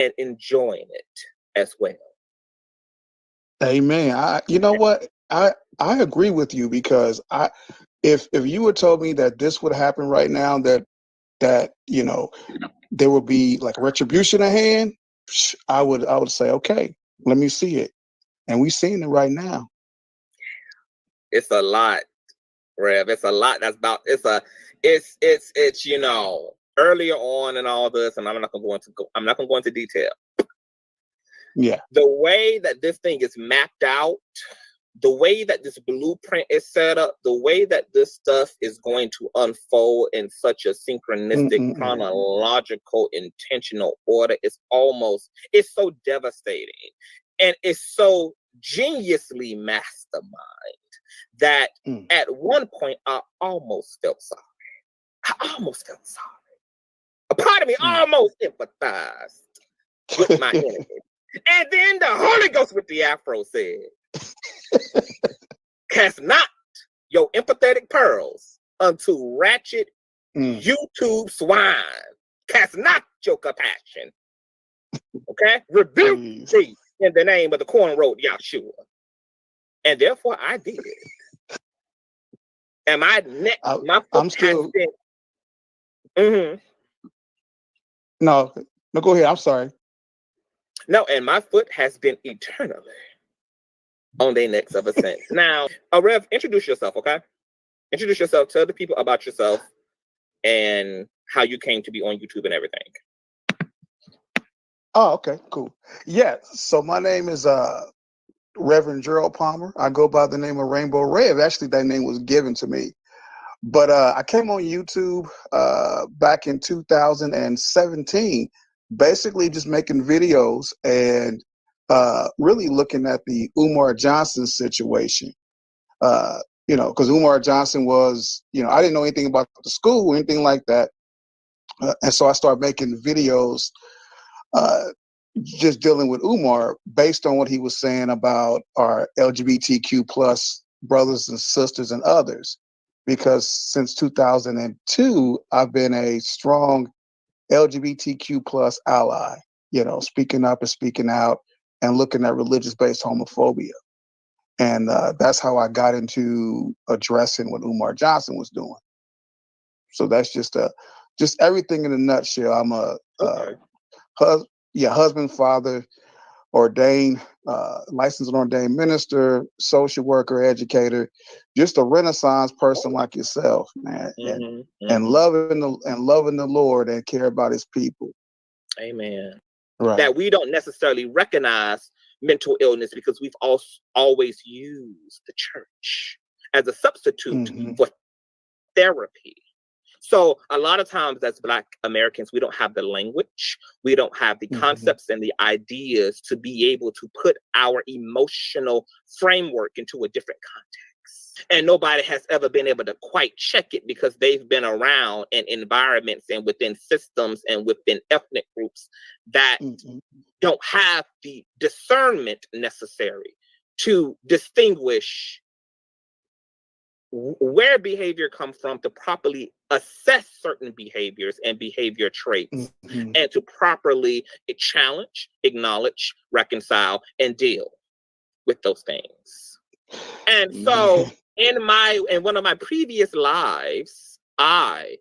and enjoying it as well. Amen. You know what? I agree with you, because if you would told me that this would happen right now, that there would be like retribution at hand, I would say, okay, let me see it. And we're seeing it right now. It's a lot, Rev. It's a lot. It's earlier on and all this, and I'm not gonna go into detail. Yeah. The way that this thing is mapped out, the way that this blueprint is set up, the way that this stuff is going to unfold in such a synchronistic, chronological, intentional order, it's so devastating. And it's so geniusly mastermind that at one point I almost felt sorry. A part of me almost empathized with my enemy. And then the Holy Ghost with the Afro said, cast not your empathetic pearls unto ratchet YouTube swine. Cast not your compassion. Okay? Rebuke thee in the name of the cornroad Yahshua. And therefore I did. And my neck, my foot has been... No, go ahead. I'm sorry. No, and my foot has been eternally on their necks ever since. Now, Rev, introduce yourself, okay? Introduce yourself. Tell the people about yourself and how you came to be on YouTube and everything. Oh, okay, cool. Yeah, so my name is Reverend Gerald Palmer. I go by the name of Rainbow Rev. Actually, that name was given to me. But I came on YouTube back in 2017, basically just making videos and really looking at the Umar Johnson situation. Because Umar Johnson was, I didn't know anything about the school or anything like that. And so I started making videos just dealing with Umar based on what he was saying about our LGBTQ plus brothers and sisters and others. Because since 2002, I've been a strong LGBTQ plus ally, speaking up and speaking out and looking at religious-based homophobia. And that's how I got into addressing what Umar Johnson was doing. So that's just everything in a nutshell. I'm a husband, father, ordained, licensed and ordained minister, social worker, educator, just a Renaissance person like yourself, man, and loving the Lord and care about His people. Amen. Right. That we don't necessarily recognize mental illness because we've always used the church as a substitute for therapy. So a lot of times as Black Americans, we don't have the language, we don't have the concepts and the ideas to be able to put our emotional framework into a different context. And nobody has ever been able to quite check it because they've been around in environments and within systems and within ethnic groups that don't have the discernment necessary to distinguish where behavior comes from, to properly assess certain behaviors and behavior traits, and to properly challenge, acknowledge, reconcile, and deal with those things. And so in one of my previous lives, I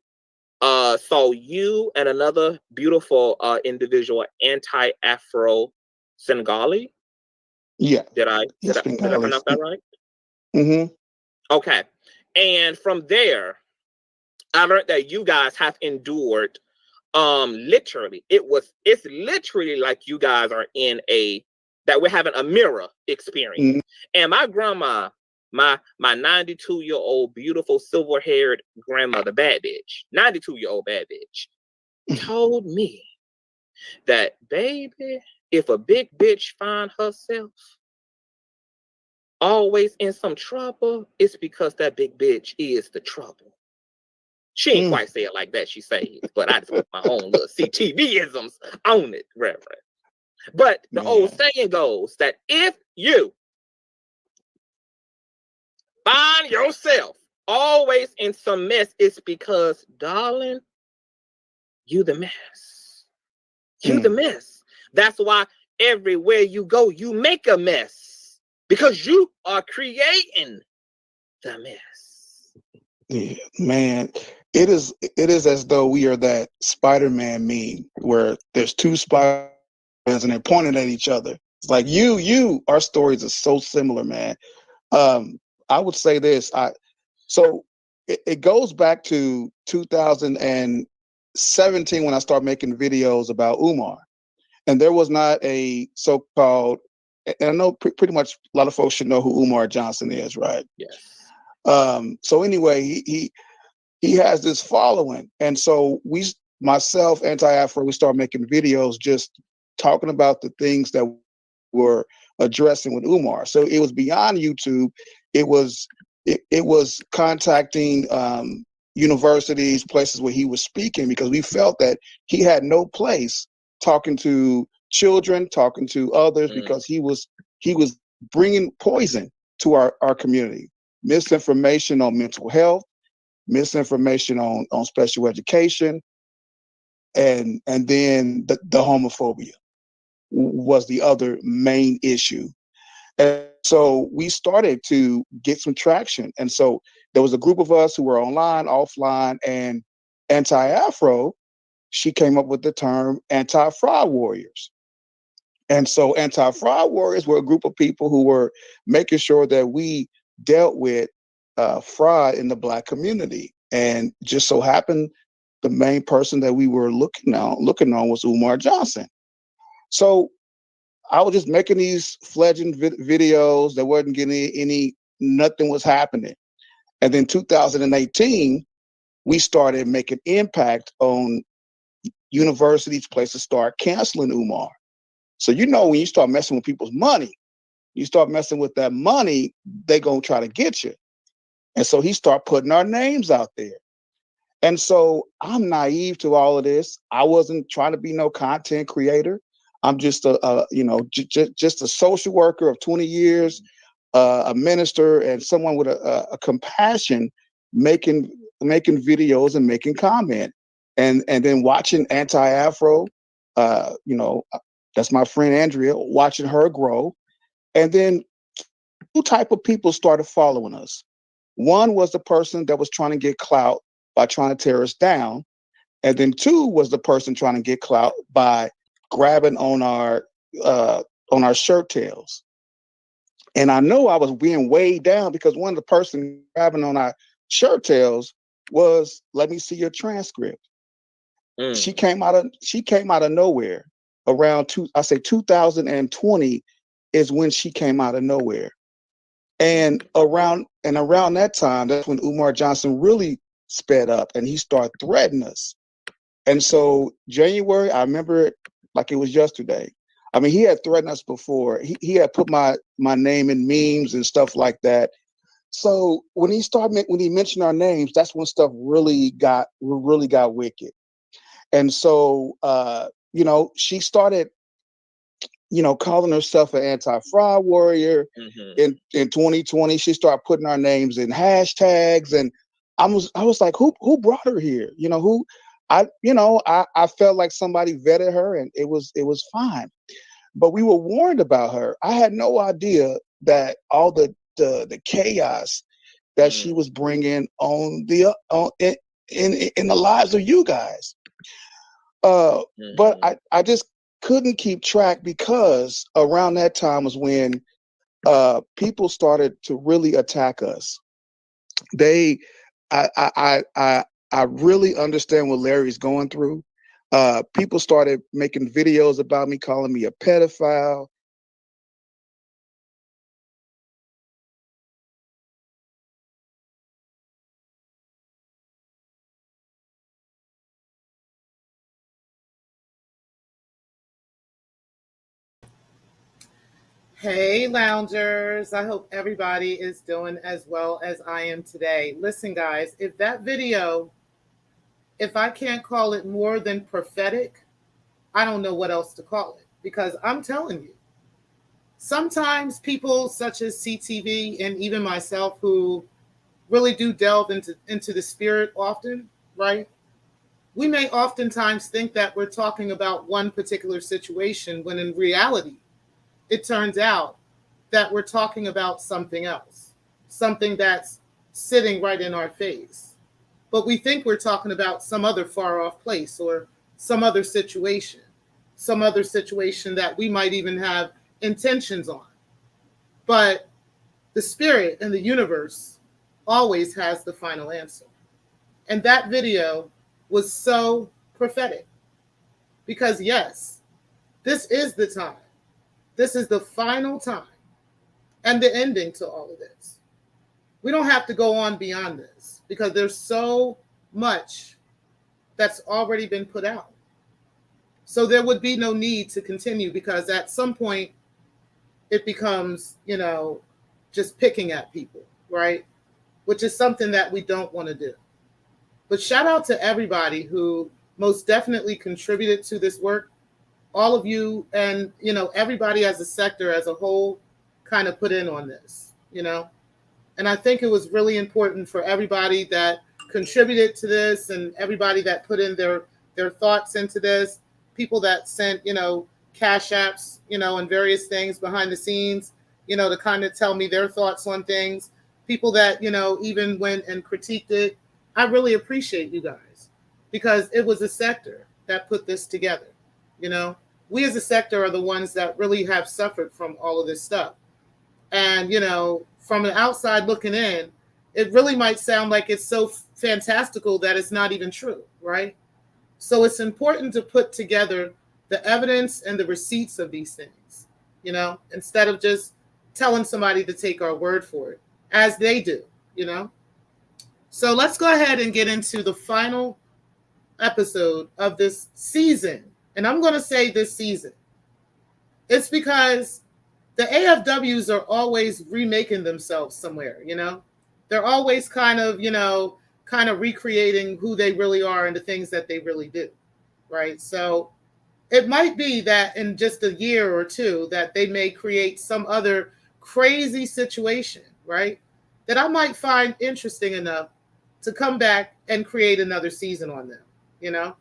saw you and another beautiful individual, anti-Afro Svengali. Yeah. Did I pronounce that right? Okay. And from there, I learned that you guys have endured literally. It's literally like you guys are that we're having a mirror experience. And my grandma, my 92-year-old beautiful silver-haired grandmother, bad bitch, 92-year-old bad bitch, told me that, baby, if a big bitch find herself always in some trouble, it's because that big bitch is the trouble. She ain't quite say it like that, she says, but I just put my own little CTV-isms on it, Reverend. But the old saying goes that if you find yourself always in some mess, it's because, darling, you the mess. You the mess. That's why everywhere you go, you make a mess because you are creating the mess. Yeah, man. It is as though we are that Spider-Man meme where there's two Spider-Mans and they're pointing at each other. It's like you. Our stories are so similar, man. I would say this. So it goes back to 2017 when I started making videos about Umar, and there was not a so-called. And I know pretty much a lot of folks should know who Umar Johnson is, right? Yes. So anyway, he has this following, and so myself, Anti-Afro, we started making videos just talking about the things that were addressing with Umar. So it was beyond YouTube. It was contacting universities, places where he was speaking, because we felt that he had no place talking to children, talking to others, because he was bringing poison to our community, misinformation on mental health, misinformation on special education, and then the homophobia was the other main issue. And so we started to get some traction. And so there was a group of us who were online, offline, and Anti-Afro, she came up with the term anti-fraud warriors. And so anti-fraud warriors were a group of people who were making sure that we dealt with fraud in the Black community. And just so happened, the main person that we were looking on was Umar Johnson. So I was just making these fledgling videos that wasn't getting nothing was happening. And then 2018, we started making impact on universities, places start canceling Umar. So when you start messing with people's money, you start messing with that money, they gonna try to get you. And so he started putting our names out there. And so I'm naive to all of this. I wasn't trying to be no content creator. I'm just just a social worker of 20 years, a minister, and someone with a compassion, making videos and making comment, and then watching Anti-Afro. That's my friend Andrea. Watching her grow, and then two type of people started following us. One was the person that was trying to get clout by trying to tear us down. And then two was the person trying to get clout by grabbing on our shirt tails. And I know I was being weighed down because one of the person grabbing on our shirt tails was, let me see your transcript. She came out of nowhere around 2020 is when she came out of nowhere. And around that time, that's when Umar Johnson really sped up and he started threatening us. And so January, I remember it like it was yesterday. I mean, he had threatened us before. He had put my name in memes and stuff like that. So when he mentioned our names, that's when stuff really got wicked. And so she started calling herself an anti-fraud warrior. In 2020, she started putting our names in hashtags, and I was like, who brought her here? I felt like somebody vetted her, and it was fine. But we were warned about her. I had no idea that all the chaos that she was bringing on in the lives of you guys. But I just couldn't keep track because around that time was when people started to really attack us. I really understand what Larry's going through. People started making videos about me, calling me a pedophile. Hey, loungers. I hope everybody is doing as well as I am today. Listen, guys, if I can't call it more than prophetic, I don't know what else to call it, because I'm telling you, sometimes people such as CTV and even myself, who really do delve into the spirit often, right? we may oftentimes think that we're talking about one particular situation when in reality, it turns out that we're talking about something else, something that's sitting right in our face. But we think we're talking about some other far off place or some other situation that we might even have intentions on. But the spirit and the universe always has the final answer. And that video was so prophetic because, yes, this is the time. This is the final time and the ending to all of this. We don't have to go on beyond this because there's so much that's already been put out. So there would be no need to continue because at some point it becomes, just picking at people, right? Which is something that we don't want to do. But shout out to everybody who most definitely contributed to this work. All of you and, everybody as a sector as a whole kind of put in on this, And I think it was really important for everybody that contributed to this and everybody that put in their thoughts into this, people that sent, cash apps, and various things behind the scenes, to kind of tell me their thoughts on things, people that, even went and critiqued it. I really appreciate you guys because it was a sector that put this together. We as a sector are the ones that really have suffered from all of this stuff. And, from the outside looking in, it really might sound like it's so fantastical that it's not even true, right? So it's important to put together the evidence and the receipts of these things, instead of just telling somebody to take our word for it, as they do, So let's go ahead and get into the final episode of this season. And I'm going to say this season. It's because the AFWs are always remaking themselves somewhere, They're always kind of recreating who they really are and the things that they really do, right? So it might be that in just a year or two that they may create some other crazy situation, right? That I might find interesting enough to come back and create another season on them,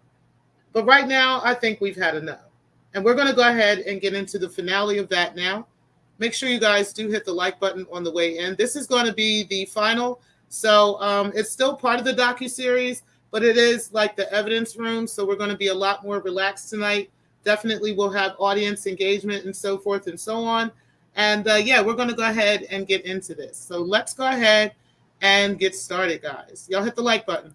But right now, I think we've had enough. And we're going to go ahead and get into the finale of that now. Make sure you guys do hit the like button on the way in. This is going to be the final. So it's still part of the docu-series, but it is like the evidence room. So we're going to be a lot more relaxed tonight. Definitely we'll have audience engagement and so forth and so on. And we're going to go ahead and get into this. So let's go ahead and get started, guys. Y'all hit the like button.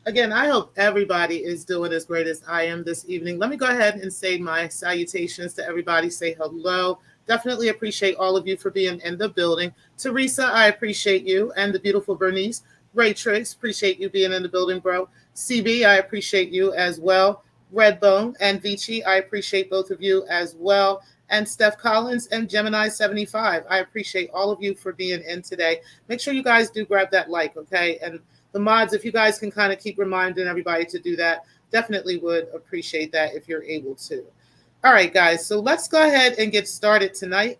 Again, I hope everybody is doing as great as I am this evening. Let me go ahead and say my salutations to everybody. Say hello. Definitely appreciate all of you for being in the building. Teresa, I appreciate you. And the beautiful Bernice. Ray Triggs, appreciate you being in the building, bro. CB, I appreciate you as well. Redbone and Vici, I appreciate both of you as well. And Steph Collins and Gemini 75, I appreciate all of you for being in today. Make sure you guys do grab that like, okay? And the mods, if you guys can kind of keep reminding everybody to do that, definitely would appreciate that if you're able to. All right, guys, so let's go ahead and get started tonight.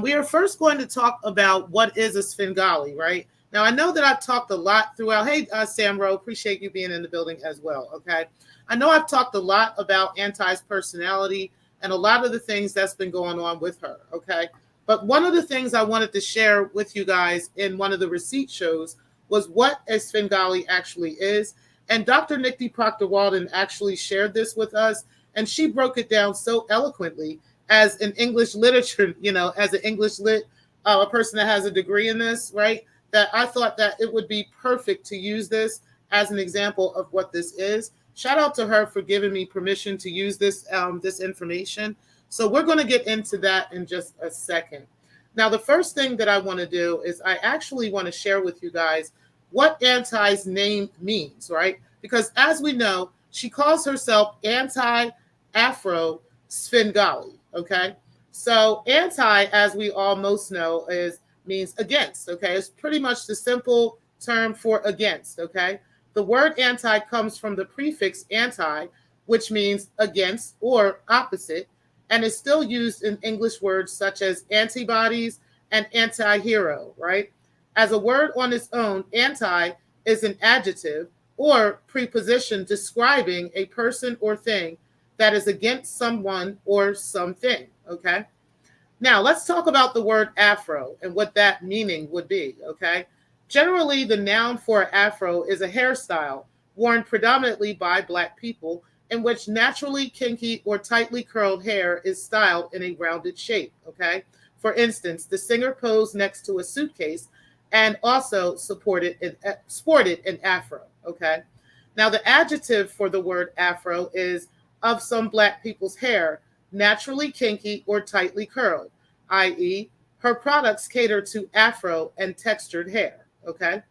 We are first going to talk about what is a Svengali, right? Now, I know that I've talked a lot throughout. Hey, Samro, appreciate you being in the building as well, okay? I know I've talked a lot about Antai's personality and a lot of the things that's been going on with her, okay? But one of the things I wanted to share with you guys in one of the receipt shows was what a Svengali actually is. And Dr. Nikki Proctor Walden actually shared this with us, and she broke it down so eloquently as an English literature, as an English lit, a person that has a degree in this, right? That I thought that it would be perfect to use this as an example of what this is. Shout out to her for giving me permission to use this, this information. So we're going to get into that in just a second. Now, the first thing that I want to do is I actually want to share with you guys what Anti's name means, right? Because as we know, she calls herself Anti-Afro Svengali, okay? So anti, as we all most know, means against, okay? It's pretty much the simple term for against, okay? The word anti comes from the prefix anti, which means against or opposite, and is still used in English words such as antibodies and anti-hero, right? As a word on its own, anti is an adjective or preposition describing a person or thing that is against someone or something, okay? Now, let's talk about the word Afro and what that meaning would be, okay? Generally, the noun for Afro is a hairstyle worn predominantly by Black people in which naturally kinky or tightly curled hair is styled in a rounded shape, okay? For instance, the singer posed next to a suitcase and also sported an afro, okay? Now, the adjective for the word Afro is of some Black people's hair, naturally kinky or tightly curled, i.e., her products cater to Afro and textured hair, okay?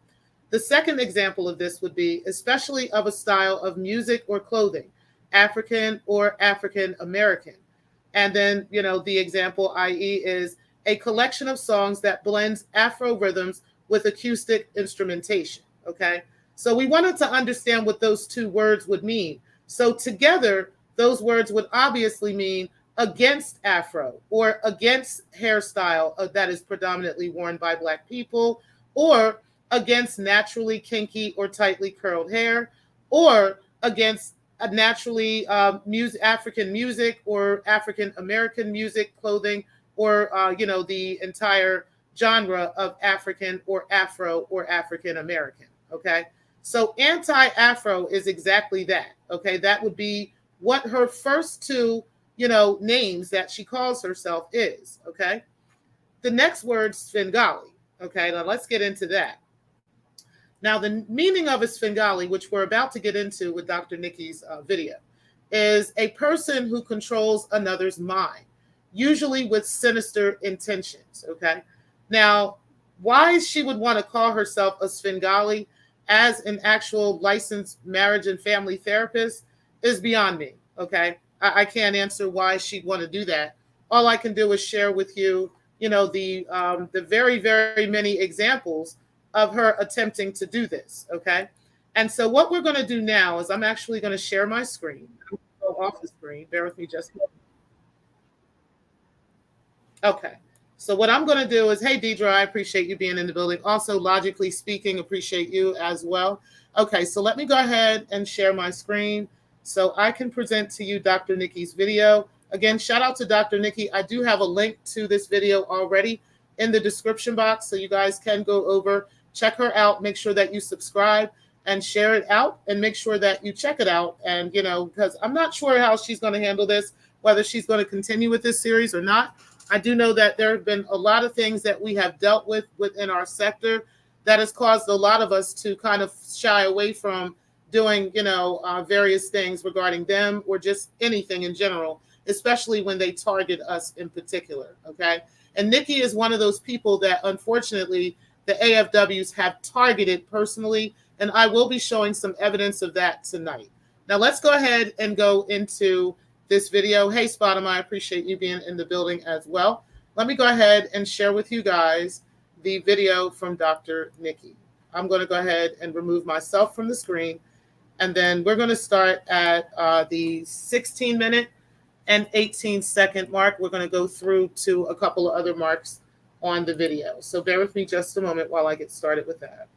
The second example of this would be especially of a style of music or clothing, African or African American. And then, the example, i.e., is a collection of songs that blends Afro rhythms with acoustic instrumentation, okay? So we wanted to understand what those two words would mean. So together, those words would obviously mean against Afro or against hairstyle that is predominantly worn by Black people, or against naturally kinky or tightly curled hair, or against a naturally African music or African American music, clothing, or the entire genre of African or Afro or African American, okay? So anti-Afro is exactly that, okay? That would be what her first two, names that she calls herself is, okay? The next word, Svengali, okay? Now let's get into that. Now, the meaning of a Svengali, which we're about to get into with Dr. Nikki's video, is a person who controls another's mind, usually with sinister intentions, okay? Now, why she would want to call herself a Svengali as an actual licensed marriage and family therapist is beyond me, okay? I can't answer why she'd want to do that. All I can do is share with you, the very, very many examples of her attempting to do this, okay? And so what we're going to do now is I'm actually going to share my screen. Go off the screen. Bear with me just a moment. Okay. So what I'm going to do is, hey, Deidre, I appreciate you being in the building. Also, logically speaking, appreciate you as well. Okay, so let me go ahead and share my screen so I can present to you Dr. Nikki's video. Again, shout out to Dr. Nikki. I do have a link to this video already in the description box, so you guys can go over, check her out, make sure that you subscribe and share it out, and make sure that you check it out. And, because I'm not sure how she's going to handle this, whether she's going to continue with this series or not. I do know that there have been a lot of things that we have dealt with within our sector that has caused a lot of us to kind of shy away from doing, various things regarding them or just anything in general, especially when they target us in particular, okay? And Nikki is one of those people that, unfortunately, the AFWs have targeted personally, and I will be showing some evidence of that tonight. Now, let's go ahead and go into this video. Hey, Spotum, I appreciate you being in the building as well. Let me go ahead and share with you guys the video from Dr. Nikki. I'm going to go ahead and remove myself from the screen, and then we're going to start at the 16-minute and 18-second mark. We're going to go through to a couple of other marks on the video. So bear with me just a moment while I get started with that.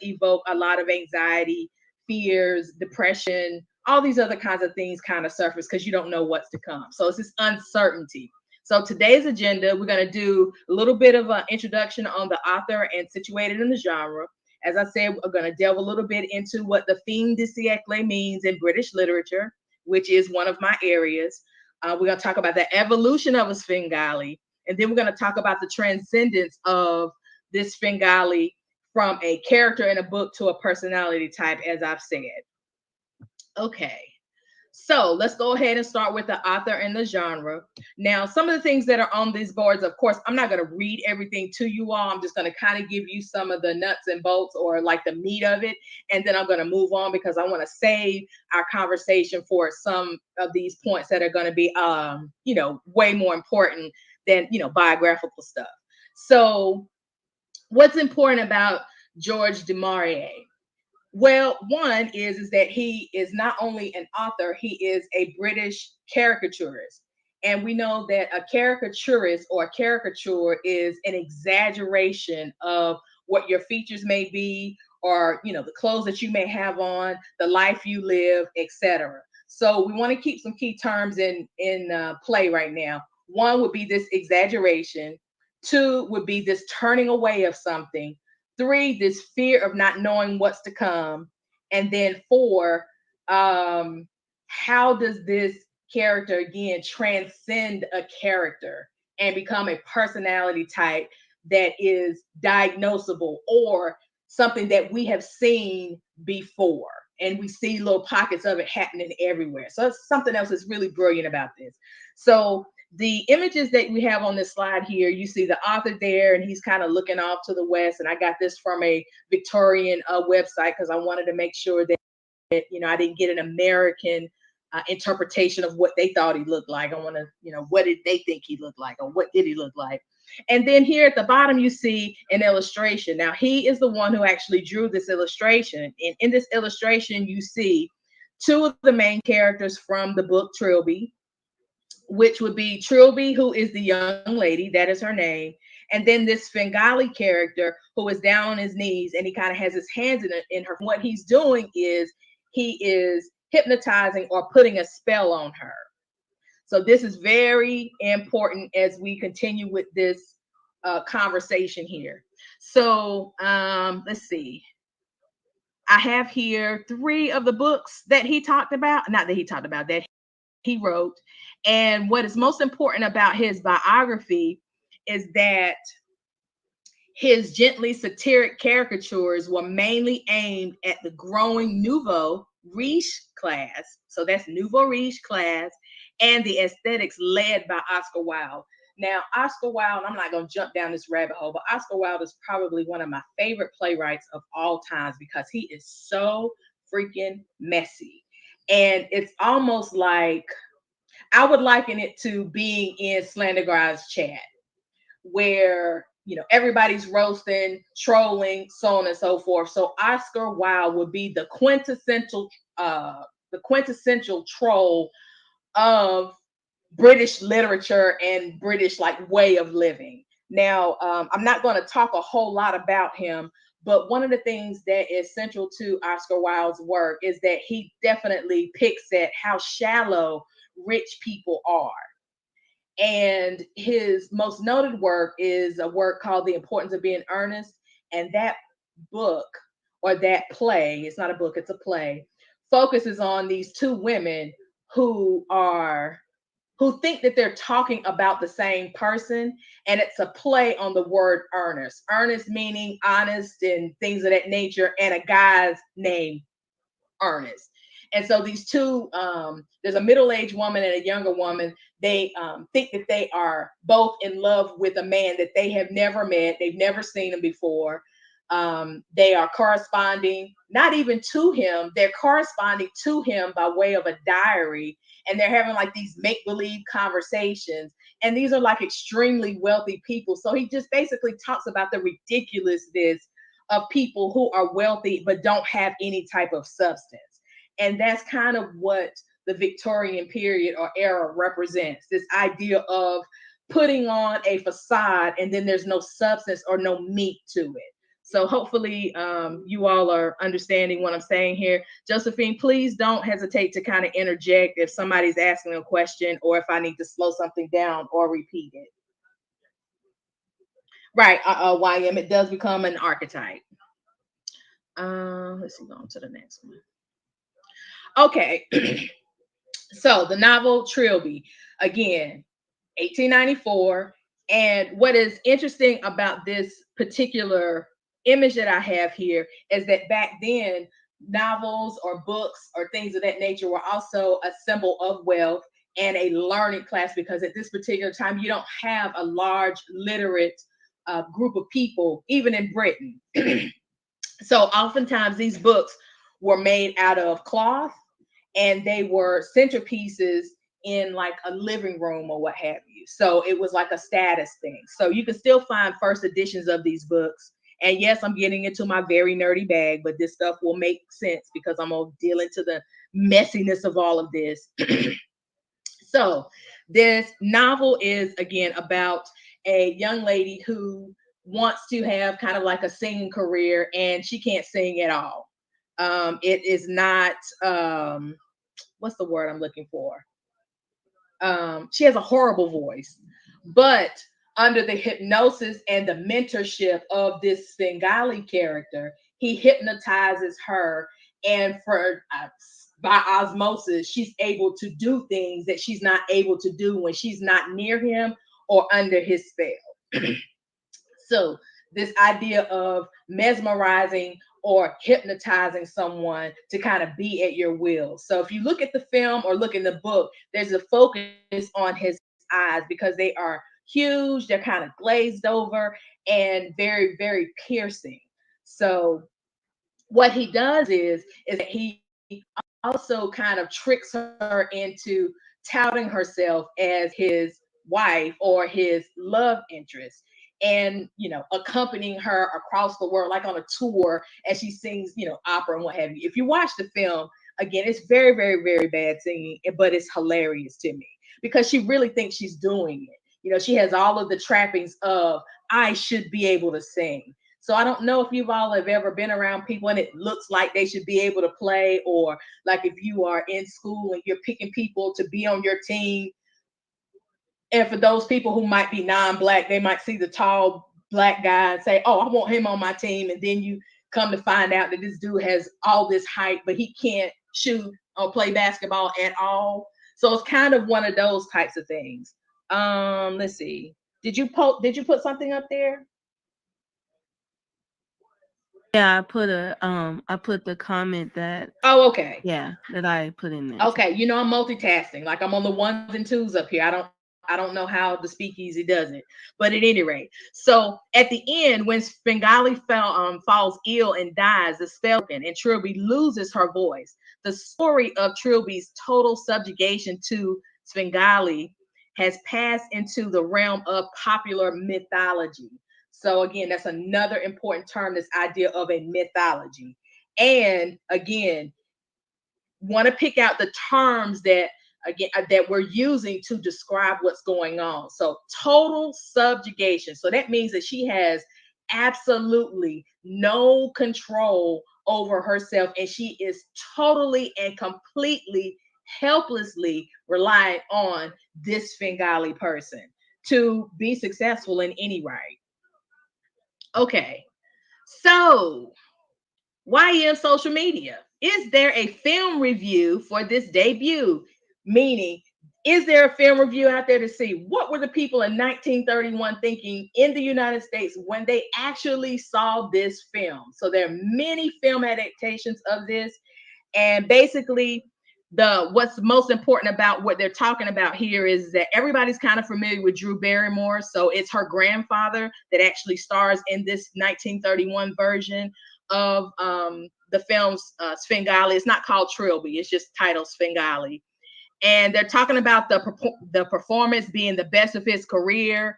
evoke a lot of anxiety, fears, depression, all these other kinds of things kind of surface because you don't know what's to come. So it's this uncertainty. So today's agenda, we're going to do a little bit of an introduction on the author and situated in the genre. As I said, we're going to delve a little bit into what the fin de siècle means in British literature, which is one of my areas. We're going to talk about the evolution of a Svengali, and then we're going to talk about the transcendence of this Svengali from a character in a book to a personality type, as I've said. Okay. So let's go ahead and start with the author and the genre. Now, some of the things that are on these boards, of course, I'm not going to read everything to you all. I'm just going to kind of give you some of the nuts and bolts or like the meat of it. And then I'm going to move on because I want to save our conversation for some of these points that are going to be, way more important than, biographical stuff. So what's important about George du Maurier? Well, one is that he is not only an author, he is a British caricaturist. And we know that a caricaturist or a caricature is an exaggeration of what your features may be, or, the clothes that you may have on, the life you live, etc. So we want to keep some key terms in play right now. One would be this exaggeration. Two would be this turning away of something. Three, this fear of not knowing what's to come. And then four, how does this character, again, transcend a character and become a personality type that is diagnosable or something that we have seen before? And we see little pockets of it happening everywhere. So it's something else that's really brilliant about this. So the images that we have on this slide here, you see the author there, and he's kind of looking off to the west. And I got this from a Victorian website because I wanted to make sure that, I didn't get an American interpretation of what they thought he looked like. I want to, what did they think he looked like, or what did he look like? And then here at the bottom, you see an illustration. Now, he is the one who actually drew this illustration. And in this illustration, you see two of the main characters from the book Trilby, which would be Trilby, who is the young lady, that is her name. And then this Svengali character who is down on his knees and he kind of has his hands in her. What he's doing is he is hypnotizing or putting a spell on her. So this is very important as we continue with this conversation here. So let's see. I have here 3 of the books that he talked about, not that he talked about, that he wrote. And what is most important about his biography is that his gently satiric caricatures were mainly aimed at the growing nouveau riche class. So that's nouveau riche class, and the aesthetics led by Oscar Wilde. Now, Oscar Wilde, I'm not going to jump down this rabbit hole, but Oscar Wilde is probably one of my favorite playwrights of all times because he is so freaking messy. And it's almost like, I would liken it to being in Slanderguy's chat, where, everybody's roasting, trolling, so on and so forth. So Oscar Wilde would be the quintessential troll of British literature and British way of living. Now, I'm not going to talk a whole lot about him, but one of the things that is central to Oscar Wilde's work is that he definitely picks at how shallow rich people are. And his most noted work is a work called The Importance of Being Earnest. And that book, or that play, it's not a book, it's a play, focuses on these 2 women who think that they're talking about the same person. And it's a play on the word earnest. Earnest meaning honest and things of that nature, and a guy's name, Ernest. And so these 2, there's a middle-aged woman and a younger woman. They think that they are both in love with a man that they have never met. They've never seen him before. They are corresponding, not even to him. They're corresponding to him by way of a diary. And they're having these make-believe conversations. And these are extremely wealthy people. So he just basically talks about the ridiculousness of people who are wealthy but don't have any type of substance. And that's kind of what the Victorian period or era represents, this idea of putting on a facade and then there's no substance or no meat to it. So hopefully you all are understanding what I'm saying here. Josephine, please don't hesitate to kind of interject if somebody's asking a question or if I need to slow something down or repeat it. Right, YM, it does become an archetype. Let's see, go on to the next one. Okay, so the novel Trilby, again, 1894. And what is interesting about this particular image that I have here is that back then, novels or books or things of that nature were also a symbol of wealth and a learning class, because at this particular time, you don't have a large literate group of people, even in Britain. So oftentimes these books were made out of cloth, and they were centerpieces in like a living room or what have you. So it was like a status thing. So you can still find first editions of these books. And yes, I'm getting into my very nerdy bag, but this stuff will make sense because I'm gonna deal into the messiness of all of this. So this novel is, again, about a young lady who wants to have kind of like a singing career, and she can't sing at all. It is not what's the word I'm looking for? She has a horrible voice, but under the hypnosis and the mentorship of this Svengali character, he hypnotizes her, and for by osmosis, she's able to do things that she's not able to do when she's not near him or under his spell. So this idea of mesmerizing or hypnotizing someone to kind of be at your will. So if you look at the film or look in the book, there's a focus on his eyes because they are huge, they're kind of glazed over and very, very piercing. So what he does is that he also kind of tricks her into touting herself as his wife or his love interest, and accompanying her across the world like on a tour as she sings opera and what have you. If you watch the film, again, it's very, very, very bad singing, but it's hilarious to me because she really thinks she's doing it. She has all of the trappings of I should be able to sing. So I don't know if you all have ever been around people and it looks like they should be able to play, or like if you are in school and you're picking people to be on your team. And for those people who might be non-Black, they might see the tall Black guy and say, oh, I want him on my team. And then you come to find out that this dude has all this height, but he can't shoot or play basketball at all. So it's kind of one of those types of things. Let's see. Did you put something up there? Yeah, I put the comment that. Oh, okay. Yeah, that I put in there. Okay, I'm multitasking. Like I'm on the ones and twos up here. I don't know how the speakeasy does it, but at any rate, so at the end, when Svengali falls ill and dies, the spell and Trilby loses her voice. The story of Trilby's total subjugation to Svengali has passed into the realm of popular mythology. So again, that's another important term, this idea of a mythology. And again, want to pick out the terms that we're using to describe what's going on. So total subjugation. So that means that she has absolutely no control over herself, and she is totally and completely helplessly reliant on this Svengali person to be successful in any right. Okay, so YM social media. Is there a film review for this debut? Meaning, is there a film review out there to see what were the people in 1931 thinking in the United States when they actually saw this film? So there are many film adaptations of this, and basically what's most important about what they're talking about here is that everybody's kind of familiar with Drew Barrymore. So it's her grandfather that actually stars in this 1931 version of the film's Svengali. It's not called Trilby, it's just titled Svengali. And they're talking about the performance being the best of his career,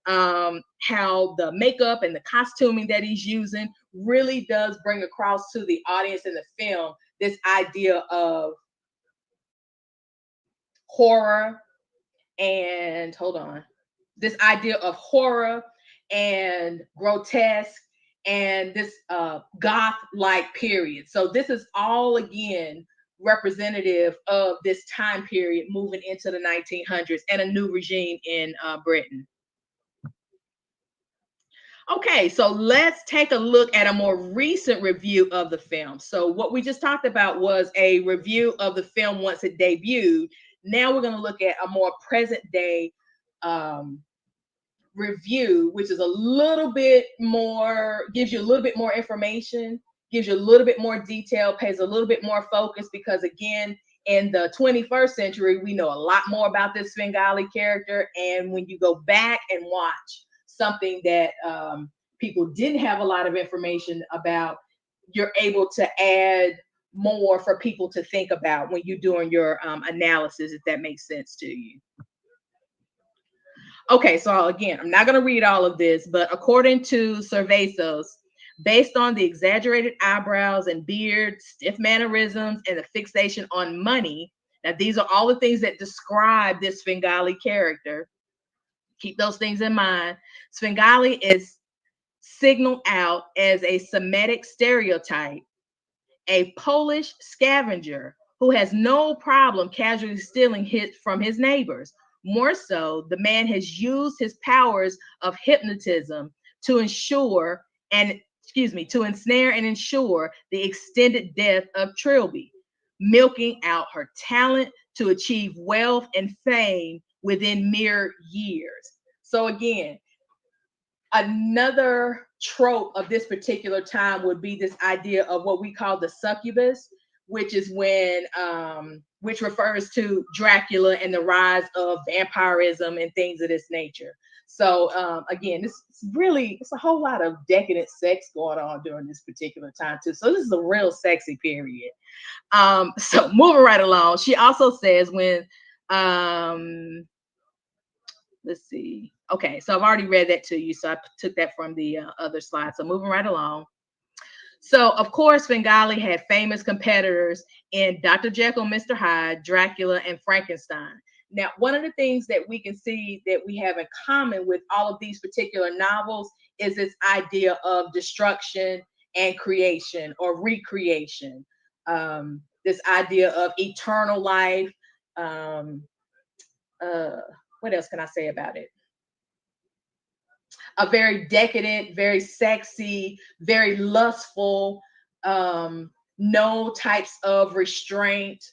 how the makeup and the costuming that he's using really does bring across to the audience in the film this idea of horror and this idea of horror and grotesque and this goth-like period. So this is all, again, representative of this time period moving into the 1900s and a new regime in Britain. Okay, so let's take a look at a more recent review of the film. So what we just talked about was a review of the film once it debuted. Now we're going to look at a more present day review, which is a little bit more, gives you a little bit more information, gives you a little bit more detail, pays a little bit more focus, because again, in the 21st century, we know a lot more about this Svengali character. And when you go back and watch something that people didn't have a lot of information about, you're able to add more for people to think about when you're doing your analysis, if that makes sense to you. Okay, so again, I'm not going to read all of this, but according to Cervasos, based on the exaggerated eyebrows and beard, stiff mannerisms, and the fixation on money, now these are all the things that describe this Svengali character. Keep those things in mind. Svengali is signaled out as a Semitic stereotype, a Polish scavenger who has no problem casually stealing from his neighbors. More so, the man has used his powers of hypnotism to ensnare and ensure the extended death of Trilby, milking out her talent to achieve wealth and fame within mere years. So again, another trope of this particular time would be this idea of what we call the succubus, which is when, which refers to Dracula and the rise of vampirism and things of this nature. So again, it's a whole lot of decadent sex going on during this particular time too. So this is a real sexy period. So moving right along, she also says when, let's see. Okay, so I've already read that to you. So I took that from the other slide. So moving right along. So of course, Svengali had famous competitors in Dr. Jekyll, Mr. Hyde, Dracula, and Frankenstein. Now, one of the things that we can see that we have in common with all of these particular novels is this idea of destruction and creation or recreation. This idea of eternal life. What else can I say about it? A very decadent, very sexy, very lustful, no types of restraint.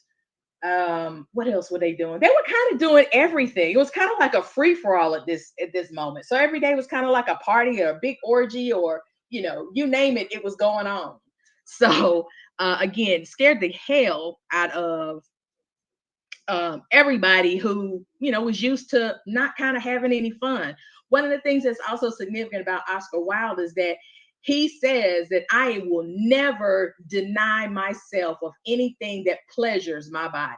What else were they doing? They were kind of doing everything. It was kind of like a free-for-all at this moment. So every day was kind of like a party or a big orgy, or you name it, it was going on. So again, scared the hell out of everybody who was used to not kind of having any fun. One of the things that's also significant about Oscar Wilde is that he says that I will never deny myself of anything that pleasures my body.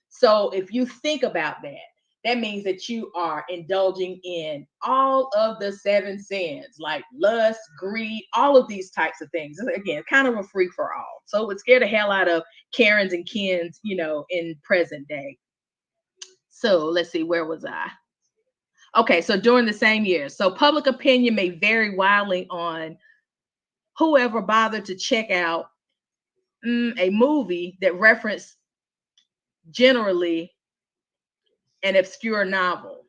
So if you think about that, that means that you are indulging in all of the 7 sins, like lust, greed, all of these types of things. Again, kind of a free for all. So it would scare the hell out of Karens and Kens, in present day. So let's see, where was I? Okay, so during the same year. So public opinion may vary wildly on whoever bothered to check out a movie that referenced generally an obscure novel.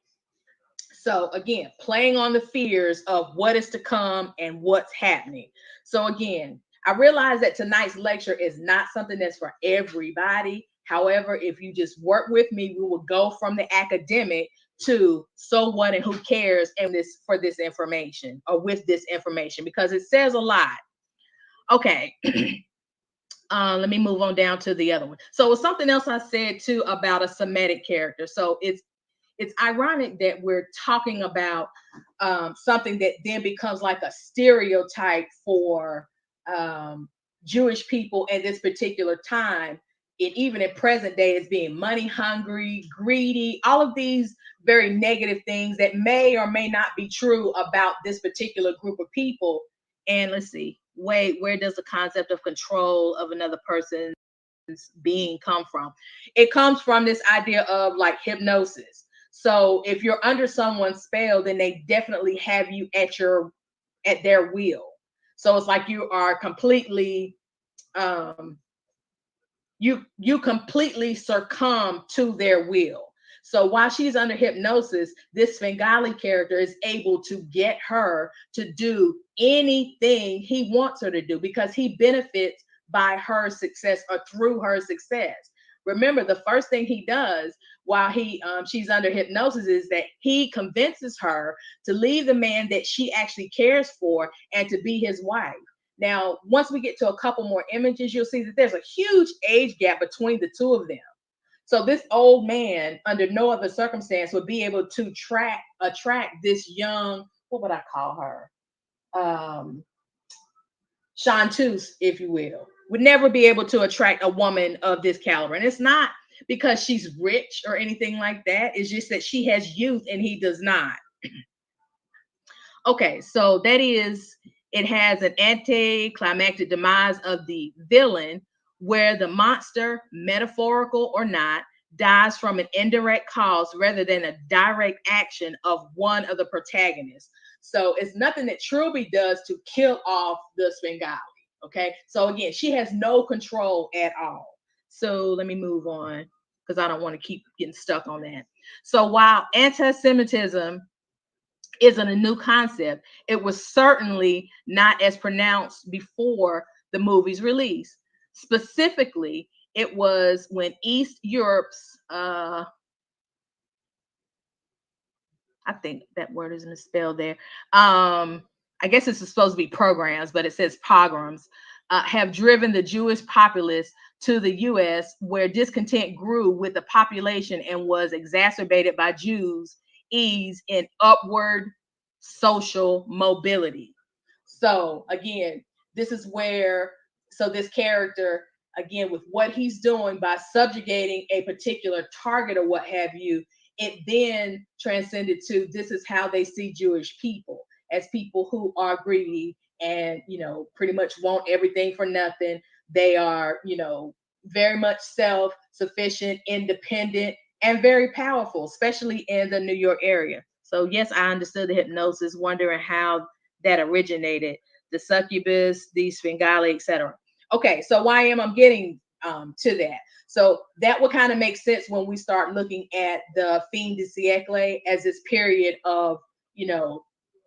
So again, playing on the fears of what is to come and what's happening. So again, I realize that tonight's lecture is not something that's for everybody. However, if you just work with me, we will go from the academic to so what and who cares and for this information, or with this information, because it says a lot. Okay. Let me move on down to the other one. So it's something else I said too about a Semitic character. So it's ironic that we're talking about something that then becomes like a stereotype for Jewish people at this particular time. And even in present day, as being money hungry, greedy, all of these very negative things that may or may not be true about this particular group of people. And let's see, where does the concept of control of another person's being come from? It comes from this idea of like hypnosis. So if you're under someone's spell, then they definitely have you at their will. So it's like you are completely, you completely succumb to their will. So while she's under hypnosis, this Svengali character is able to get her to do anything he wants her to do because he benefits by her success or through her success. Remember, the first thing he does while she's under hypnosis is that he convinces her to leave the man that she actually cares for and to be his wife. Now, once we get to a couple more images, you'll see that there's a huge age gap between the two of them. So this old man, under no other circumstance, would be able to attract this young, what would I call her? Chanteuse, if you will, would never be able to attract a woman of this caliber. And it's not because she's rich or anything like that. It's just that she has youth and he does not. Okay, so that is, it has an anticlimactic demise of the villain where the monster, metaphorical or not, dies from an indirect cause rather than a direct action of one of the protagonists. So it's nothing that Trilby does to kill off the Svengali. Okay, so again, she has no control at all. So let me move on because I don't want to keep getting stuck on that. So while anti-Semitism isn't a new concept, it was certainly not as pronounced before the movie's release. Specifically, it was when East Europe's, I think that word is misspelled there. I guess it's supposed to be programs, but it says pogroms, have driven the Jewish populace to the U.S., where discontent grew with the population and was exacerbated by Jews' ease in upward social mobility. So again, this is where, so this character, again, with what he's doing by subjugating a particular target or what have you, it then transcended to this is how they see Jewish people, as people who are greedy and, you know, pretty much want everything for nothing. They are, you know, very much self-sufficient, independent, and very powerful, especially in the New York area. So yes, I understood the hypnosis, wondering how that originated, the succubus, the Svengali, etc. Okay, so why am I getting to that? So that would kind of make sense when we start looking at the fin de siècle as this period of, you know,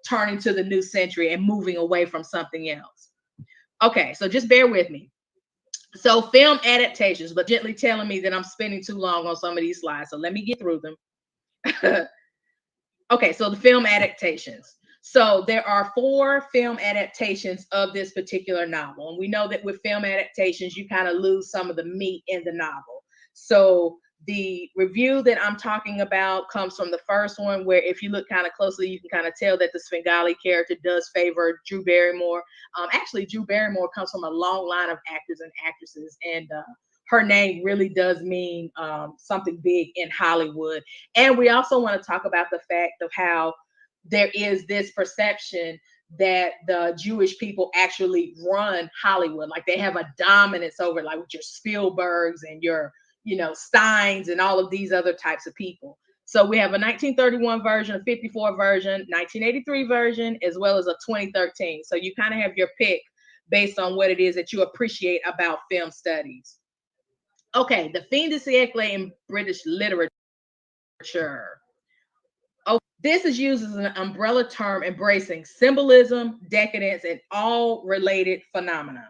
turning to the new century and moving away from something else. Okay, so just bear with me. So film adaptations, but gently telling me that I'm spending too long on some of these slides. So let me get through them. Okay, so the film adaptations. So there are 4 film adaptations of this particular novel. And we know that with film adaptations, you kind of lose some of the meat in the novel. So the review that I'm talking about comes from the first one, where if you look kind of closely, you can kind of tell that the Svengali character does favor Drew Barrymore. Actually, Drew Barrymore comes from a long line of actors and actresses, and her name really does mean something big in Hollywood. And we also want to talk about the fact of how there is this perception that the Jewish people actually run Hollywood. Like they have a dominance over, like with your Spielbergs and your, you know, Steins and all of these other types of people. So we have a 1931 version, a 54 version, 1983 version, as well as a 2013. So you kind of have your pick based on what it is that you appreciate about film studies. Okay, the fin de siècle in British literature. Oh, this is used as an umbrella term embracing symbolism, decadence, and all related phenomena.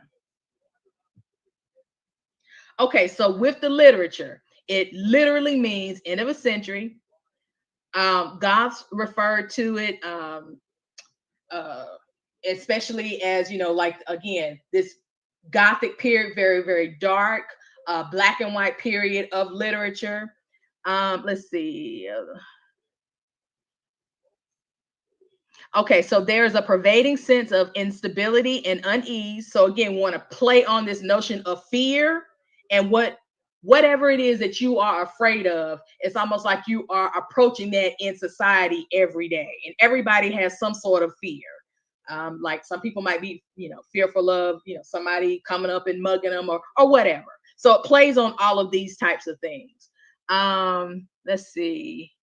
Okay, so with the literature, it literally means end of a century. Goths referred to it, especially as, you know, like, again, this Gothic period, very, very dark, black and white period of literature. Let's see. Okay, so there's a pervading sense of instability and unease. So again, we want to play on this notion of fear and whatever it is that you are afraid of. It's almost like you are approaching that in society every day, and everybody has some sort of fear. Like some people might be, you know, fearful of, you know, somebody coming up and mugging them or whatever. So it plays on all of these types of things. Let's see.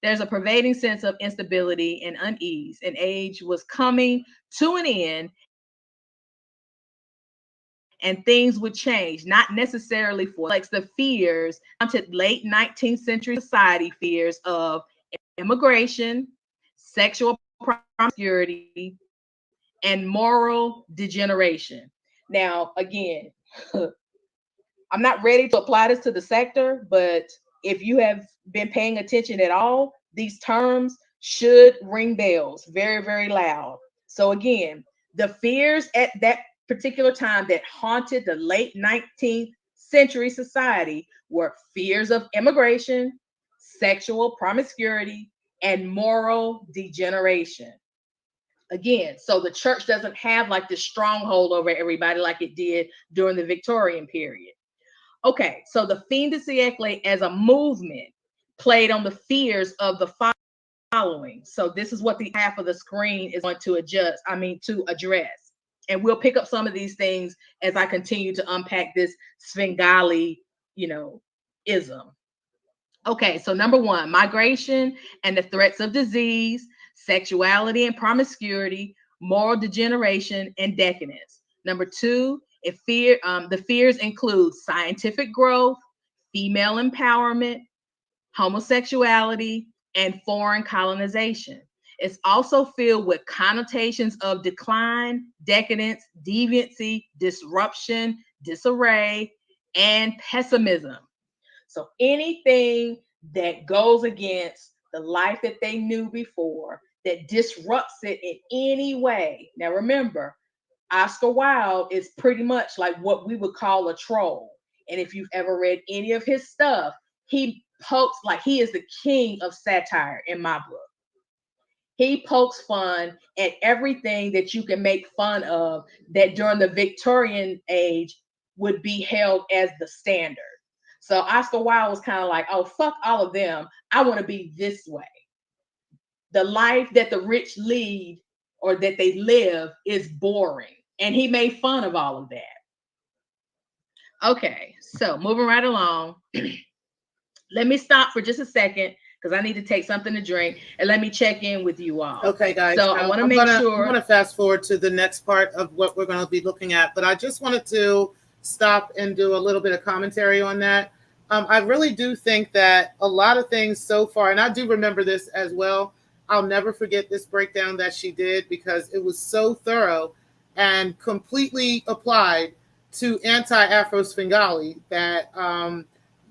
There's a pervading sense of instability and unease, and age was coming to an end. and things would change, not necessarily for like the fears to late 19th century society fears of immigration, sexual promiscuity, and moral degeneration. Now, again, I'm not ready to apply this to the sector, but if you have been paying attention at all, these terms should ring bells very, very loud. So again, the fears at that particular time that haunted the late 19th century society were fears of immigration, sexual promiscuity, and moral degeneration. Again, so the church doesn't have like this stronghold over everybody like it did during the Victorian period. Okay, so the fin de siècle as a movement played on the fears of the following. So this is what the half of the screen is going to to address. And we'll pick up some of these things as I continue to unpack this Svengali, ism. Okay, so number one, migration and the threats of disease, sexuality and promiscuity, moral degeneration, and decadence. Number two, the fears include scientific growth, female empowerment, homosexuality, and foreign colonization. It's also filled with connotations of decline, decadence, deviancy, disruption, disarray, and pessimism. So anything that goes against the life that they knew before, that disrupts it in any way. Now remember, Oscar Wilde is pretty much like what we would call a troll. And if you've ever read any of his stuff, he pokes, like he is the king of satire in my book. He pokes fun at everything that you can make fun of that during the Victorian age would be held as the standard. So Oscar Wilde was kind of like, oh, fuck all of them. I want to be this way. The life that the rich lead or that they live is boring. And he made fun of all of that. Okay, so moving right along. Let me stop for just a second because I need to take something to drink, and let me check in with you all. Okay, guys. So I want to make sure. I'm going to fast forward to the next part of what we're going to be looking at, but I just wanted to stop and do a little bit of commentary on that. I really do think that a lot of things so far, and I do remember this as well. I'll never forget this breakdown that she did because it was so thorough and completely applied to anti-Afro Svengali that,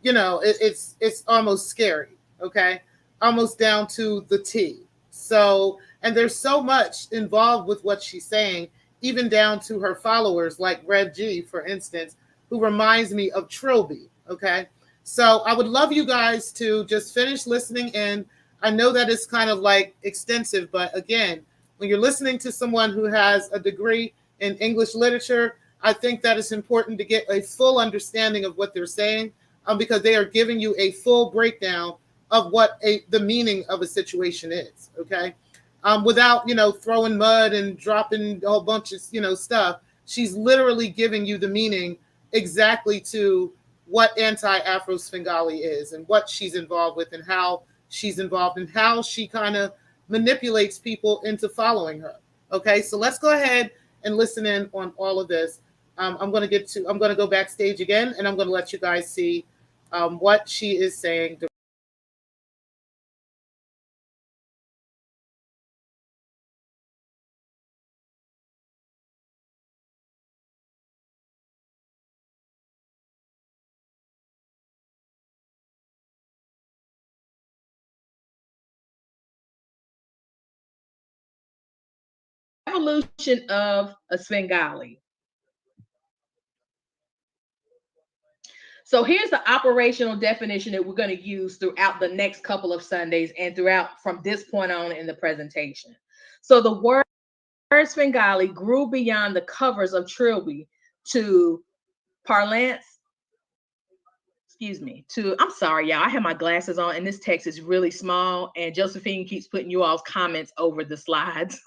it's almost scary. Okay, almost down to the T. So, and there's so much involved with what she's saying, even down to her followers, like Red G, for instance, who reminds me of Trilby. Okay, so I would love you guys to just finish listening in. I know that it's kind of like extensive, but again, when you're listening to someone who has a degree in English literature, I think that it's important to get a full understanding of what they're saying, because they are giving you a full breakdown of what the meaning of a situation is, okay? Without, throwing mud and dropping a whole bunch of, stuff. She's literally giving you the meaning exactly to what anti-Afro Svengali is and what she's involved with and how she's involved and how she kind of manipulates people into following her, okay? So let's go ahead and listen in on all of this. I'm going to go backstage again, and I'm going to let you guys see what she is saying. Evolution of a Svengali. So here's the operational definition that we're going to use throughout the next couple of Sundays and throughout from this point on in the presentation. So the word Svengali grew beyond the covers of Trilby to parlance. I'm sorry, y'all. I have my glasses on and this text is really small and Josephine keeps putting you all's comments over the slides.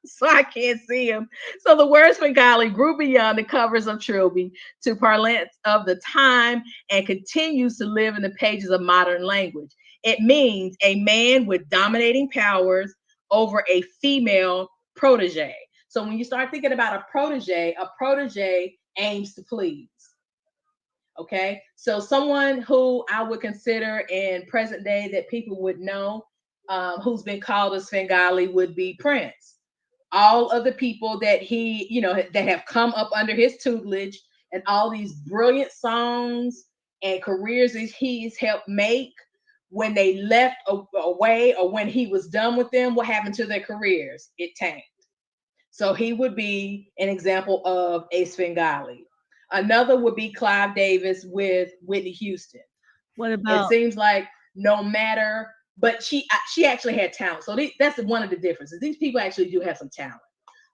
So I can't see them. So the word Svengali grew beyond the covers of Trilby to parlance of the time and continues to live in the pages of modern language. It means a man with dominating powers over a female protege. So when you start thinking about a protege aims to please. Okay, so someone who I would consider in present day that people would know, who's been called a Svengali, would be Prince. All of the people that he, you know, that have come up under his tutelage, and all these brilliant songs and careers that he's helped make, when they left away or when he was done with them, what happened to their careers? It tanked. So he would be an example of a Svengali. Another would be Clive Davis with Whitney Houston. What about? It seems like no matter, but she actually had talent. So that's one of the differences. These people actually do have some talent,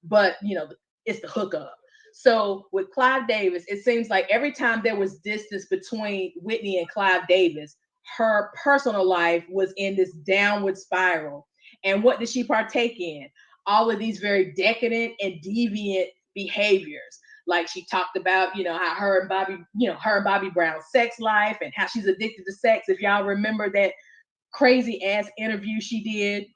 but you know, it's the hookup. So with Clive Davis, it seems like every time there was distance between Whitney and Clive Davis, her personal life was in this downward spiral. And what did she partake in? All of these very decadent and deviant behaviors. Like she talked about, you know, how her and Bobby Brown's sex life and how she's addicted to sex. If y'all remember that crazy ass interview she did,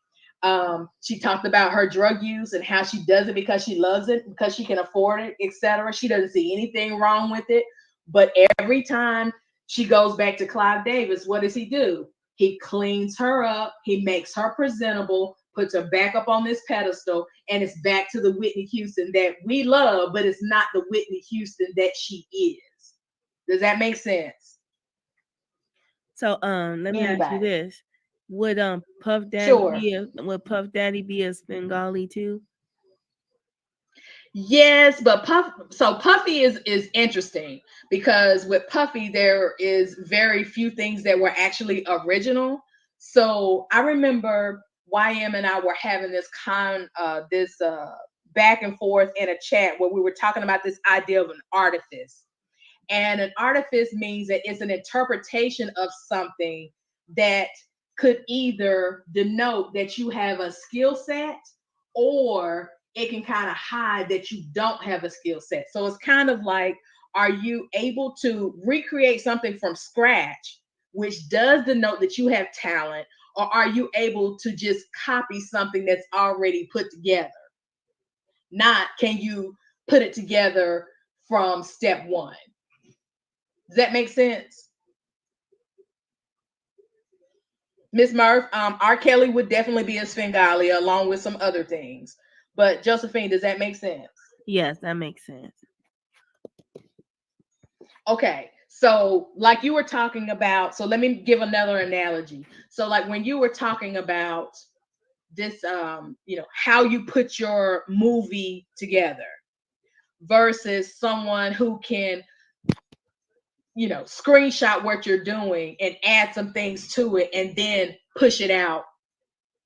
she talked about her drug use and how she does it because she loves it, because she can afford it, etc. She doesn't see anything wrong with it. But every time she goes back to Clive Davis, what does he do? He cleans her up, he makes her presentable, puts her back up on this pedestal, and it's back to the Whitney Houston that we love, but it's not the Whitney Houston that she is. Does that make sense? So let me ask you this. Would Puff Daddy Sure. be a Svengali too? Yes, but Puffy is interesting, because with Puffy there is very few things that were actually original. So I remember YM and I were having this back and forth in a chat where we were talking about this idea of an artifice. And an artifice means that it's an interpretation of something that could either denote that you have a skill set, or it can kind of hide that you don't have a skill set. So it's kind of like, are you able to recreate something from scratch, which does denote that you have talent, or are you able to just copy something that's already put together? Not, can you put it together from step one? Does that make sense? Miss Murph, R. Kelly would definitely be a Svengali along with some other things. But Josephine, does that make sense? Yes, that makes sense. Okay, so like you were talking about, so let me give another analogy. So like when you were talking about this, you know, how you put your movie together versus someone who can, you know, screenshot what you're doing and add some things to it and then push it out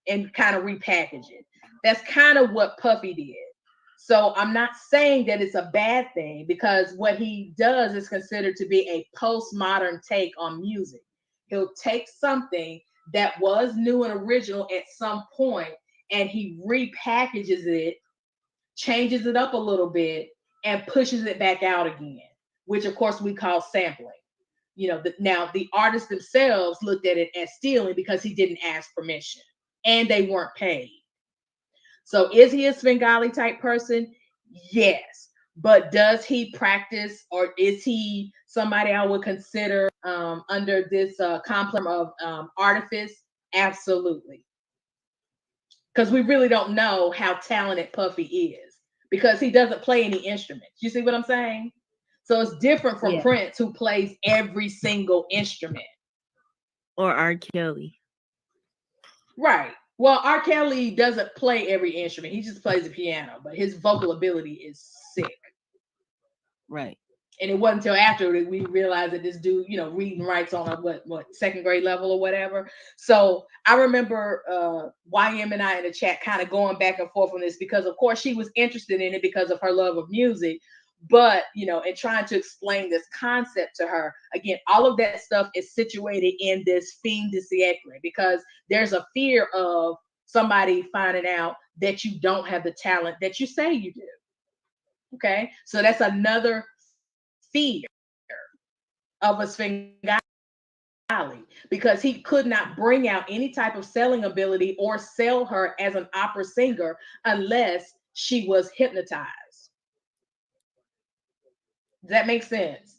and kind of repackage it. That's kind of what Puffy did. So I'm not saying that it's a bad thing, because what he does is considered to be a postmodern take on music. He'll take something that was new and original at some point, and he repackages it, changes it up a little bit, and pushes it back out again, which of course we call sampling. You know, now the artists themselves looked at it as stealing because he didn't ask permission and they weren't paid. So is he a Svengali type person? Yes. But does he practice, or is he somebody I would consider under this complex of artifice? Absolutely. Because we really don't know how talented Puffy is, because he doesn't play any instruments. You see what I'm saying? So it's different from Prince, who plays every single instrument. Or R. Kelly. Right. Well, R. Kelly doesn't play every instrument. He just plays the piano, but his vocal ability is sick. Right. And it wasn't until after that we realized that this dude, you know, reading writes on a what second grade level or whatever. So I remember YM and I in the chat kind of going back and forth on this, because of course she was interested in it because of her love of music. But, you know, and trying to explain this concept to her, again, all of that stuff is situated in this fin de siècle, because there's a fear of somebody finding out that you don't have the talent that you say you do. Okay, so that's another fear of a Svengali, because he could not bring out any type of selling ability or sell her as an opera singer unless she was hypnotized. Does that make sense?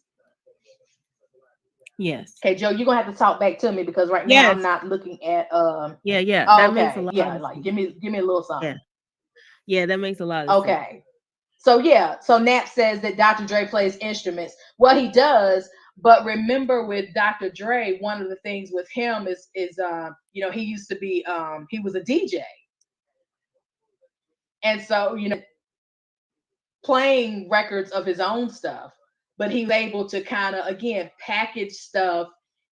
Yes. Okay, Joe, you're gonna have to talk back to me because right now I'm not looking at Yeah. Oh, that okay. makes a lot Yeah, of like sense. give me a little something. Yeah, that makes a lot of sense. Okay. So Nap says that Dr. Dre plays instruments. Well, he does, but remember with Dr. Dre, one of the things with him is you know, he used to be he was a DJ. And so, you know, playing records of his own stuff, but he was able to kind of again package stuff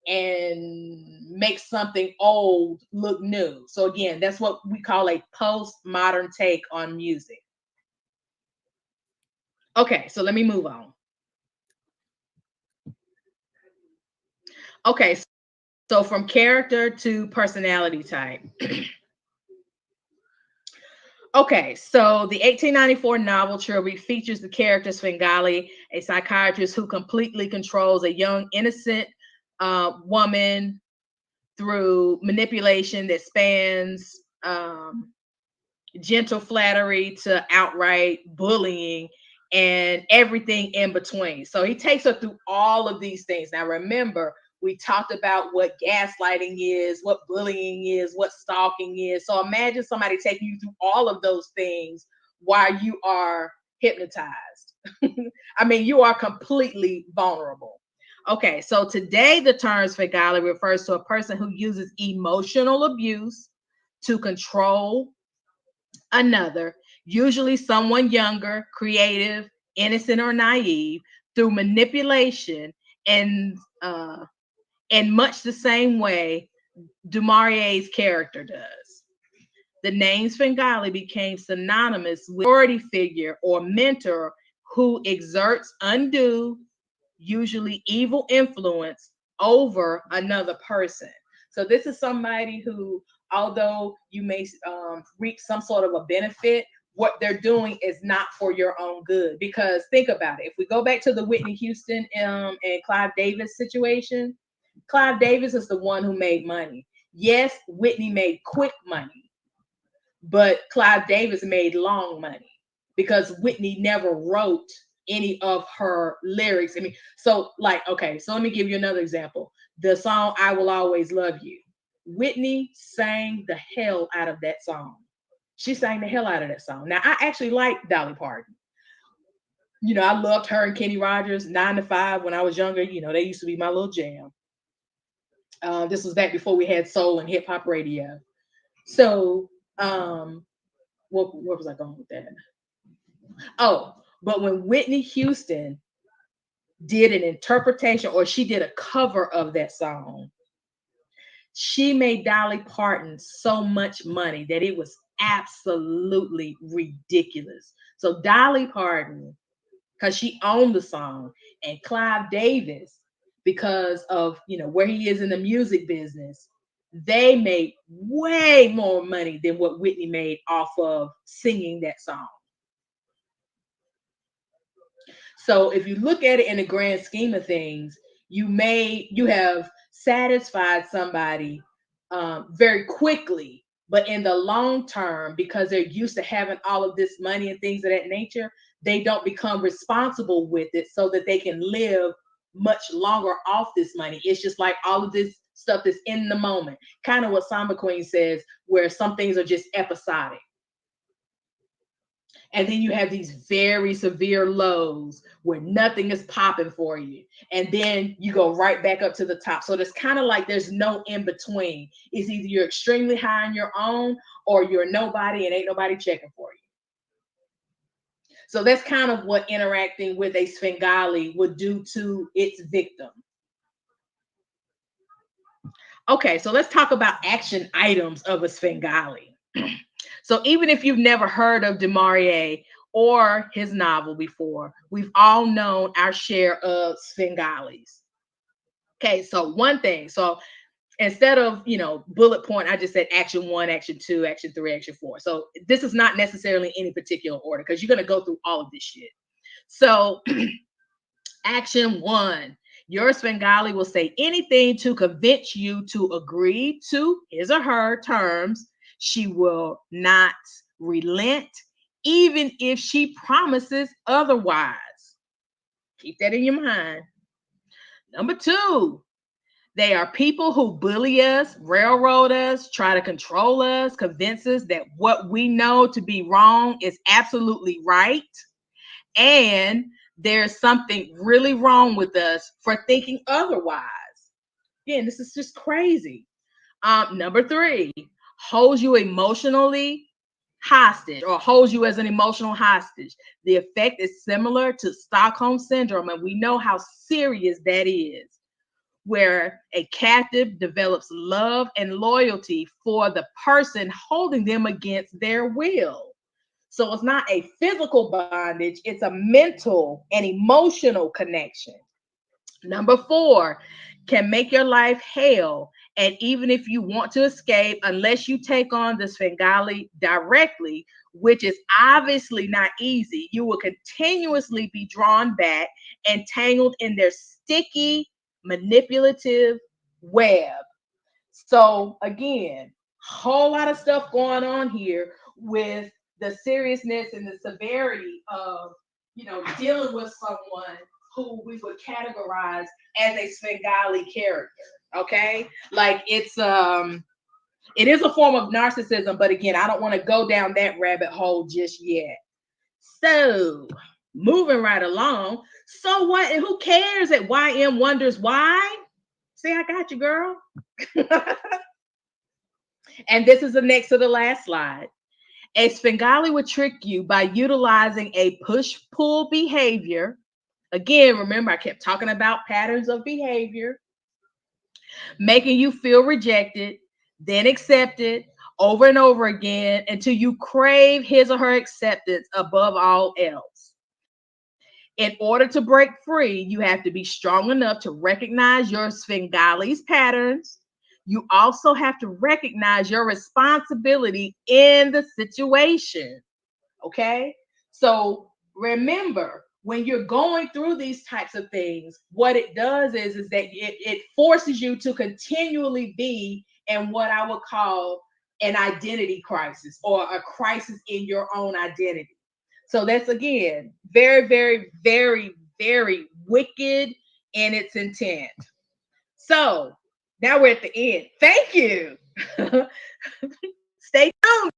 and make something old look new. So again, that's what we call a postmodern take on music. Okay, so let me move on. Okay, so from character to personality type. Okay, so the 1894 novel Trilby features the character Svengali, a psychiatrist who completely controls a young, innocent woman through manipulation that spans gentle flattery to outright bullying and everything in between. So he takes her through all of these things. Now, remember, we talked about what gaslighting is, what bullying is, what stalking is. So imagine somebody taking you through all of those things while you are hypnotized. I mean, you are completely vulnerable. Okay, so today the term Svengali refers to a person who uses emotional abuse to control another, usually someone younger, creative, innocent, or naive, through manipulation and in much the same way du Maurier's character does. The name Svengali became synonymous with authority figure or mentor who exerts undue, usually evil influence over another person. So this is somebody who, although you may reap some sort of a benefit, what they're doing is not for your own good. Because think about it. If we go back to the Whitney Houston and Clive Davis situation, Clive Davis is the one who made money. Yes, Whitney made quick money, but Clive Davis made long money because Whitney never wrote any of her lyrics. I mean, so like, okay, so let me give you another example. The song I Will Always Love You. Whitney sang the hell out of that song. She sang the hell out of that song. Now, I actually like Dolly Parton. You know, I loved her and Kenny Rogers, 9 to 5 when I was younger. You know, they used to be my little jam. This was back before we had soul and hip hop radio. So, where was I going with that? Oh, but when Whitney Houston did an interpretation or she did a cover of that song, she made Dolly Parton so much money that it was absolutely ridiculous. So Dolly Parton, because she owned the song, and Clive Davis, because of, you know, where he is in the music business, they made way more money than what Whitney made off of singing that song. So if you look at it in the grand scheme of things, you have satisfied somebody very quickly, but in the long term, because they're used to having all of this money and things of that nature, they don't become responsible with it so that they can live much longer off this money. It's just like all of this stuff that's in the moment, kind of what Samba Queen says, where some things are just episodic. And then you have these very severe lows where nothing is popping for you. And then you go right back up to the top. So it's kind of like there's no in between. It's either you're extremely high on your own or you're nobody and ain't nobody checking for you. So that's kind of what interacting with a Svengali would do to its victim. Okay, so let's talk about action items of a Svengali. So even if you've never heard of du Maurier or his novel before, we've all known our share of Svengalis. Okay, so one thing. So instead of, you know, bullet point, I just said action 1, action 2, action 3, action 4. So this is not necessarily any particular order because you're going to go through all of this shit. So action 1. Your Svengali will say anything to convince you to agree to his or her terms. She will not relent, even if she promises otherwise. Keep that in your mind. Number 2, they are people who bully us, railroad us, try to control us, convince us that what we know to be wrong is absolutely right. And there's something really wrong with us for thinking otherwise. Again, this is just crazy. Number 3, holds you emotionally hostage or holds you as an emotional hostage. The effect is similar to Stockholm Syndrome, and we know how serious that is, where a captive develops love and loyalty for the person holding them against their will. So it's not a physical bondage, it's a mental and emotional connection. Number 4, can make your life hell. And even if you want to escape, unless you take on the Svengali directly, which is obviously not easy, you will continuously be drawn back and tangled in their sticky, manipulative web. So again, whole lot of stuff going on here with the seriousness and the severity of, dealing with someone who we would categorize as a Svengali character. Okay, like it is a form of narcissism, but again, I don't want to go down that rabbit hole just yet. So moving right along. So what? And who cares that YM wonders why? See, I got you, girl. And this is the next to the last slide. A Svengali would trick you by utilizing a push-pull behavior. Again, remember, I kept talking about patterns of behavior, making you feel rejected, then accepted over and over again until you crave his or her acceptance above all else. In order to break free, you have to be strong enough to recognize your Svengali's patterns. You also have to recognize your responsibility in the situation. Okay? So remember, when you're going through these types of things, what it does is that it forces you to continually be in what I would call an identity crisis or a crisis in your own identity. So that's, again, very, very, very, very wicked in its intent. So now we're at the end. Thank you. Stay tuned.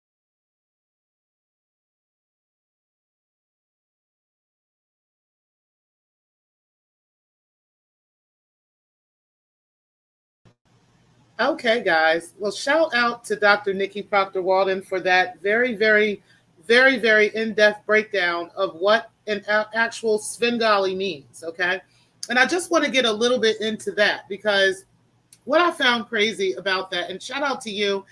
Okay, guys. Well, shout out to Dr. Nikki Proctor Walden for that very, very, very, very in-depth breakdown of what an actual Svengali means, okay? And I just want to get a little bit into that because what I found crazy about that, and shout out to you,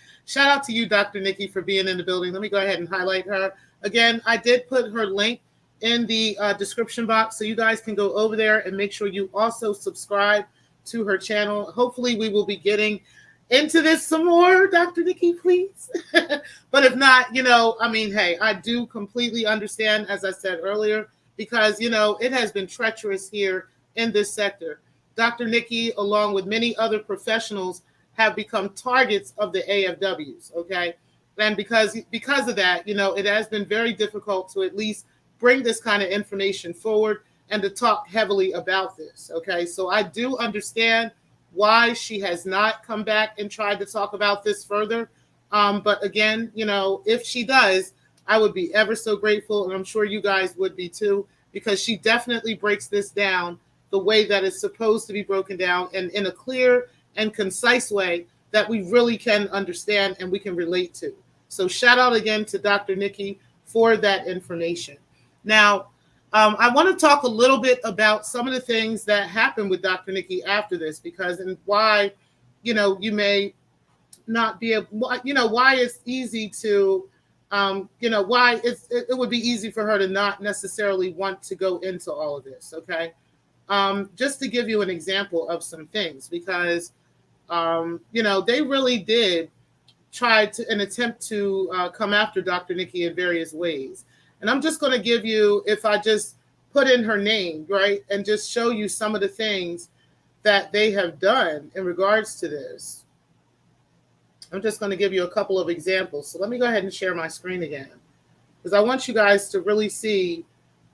Dr. Nikki, for being in the building. Let me go ahead and highlight her. Again, I did put her link in the description box, so you guys can go over there and make sure you also subscribe to her channel. Hopefully we will be getting into this some more, Dr. Nikki, please. But if not, hey, I do completely understand, as I said earlier, because, it has been treacherous here in this sector. Dr. Nikki, along with many other professionals, have become targets of the AFWs, okay? And because of that, it has been very difficult to at least bring this kind of information forward and to talk heavily about this, okay? So I do understand why she has not come back and tried to talk about this further. But again, if she does, I would be ever so grateful, and I'm sure you guys would be too, because she definitely breaks this down the way that it's supposed to be broken down, and in a clear and concise way that we really can understand and we can relate to. So shout out again to Dr. Nikki for that information. Now, I want to talk a little bit about some of the things that happened with Dr. Nikki after this, because and why, you may not be able, why it's easy to, why it would be easy for her to not necessarily want to go into all of this. Okay. Just to give you an example of some things, because, they really did try to an attempt to come after Dr. Nikki in various ways. And I'm just going to give you, if I just put in her name, right, and just show you some of the things that they have done in regards to this. I'm just going to give you a couple of examples. So let me go ahead and share my screen again, because I want you guys to really see,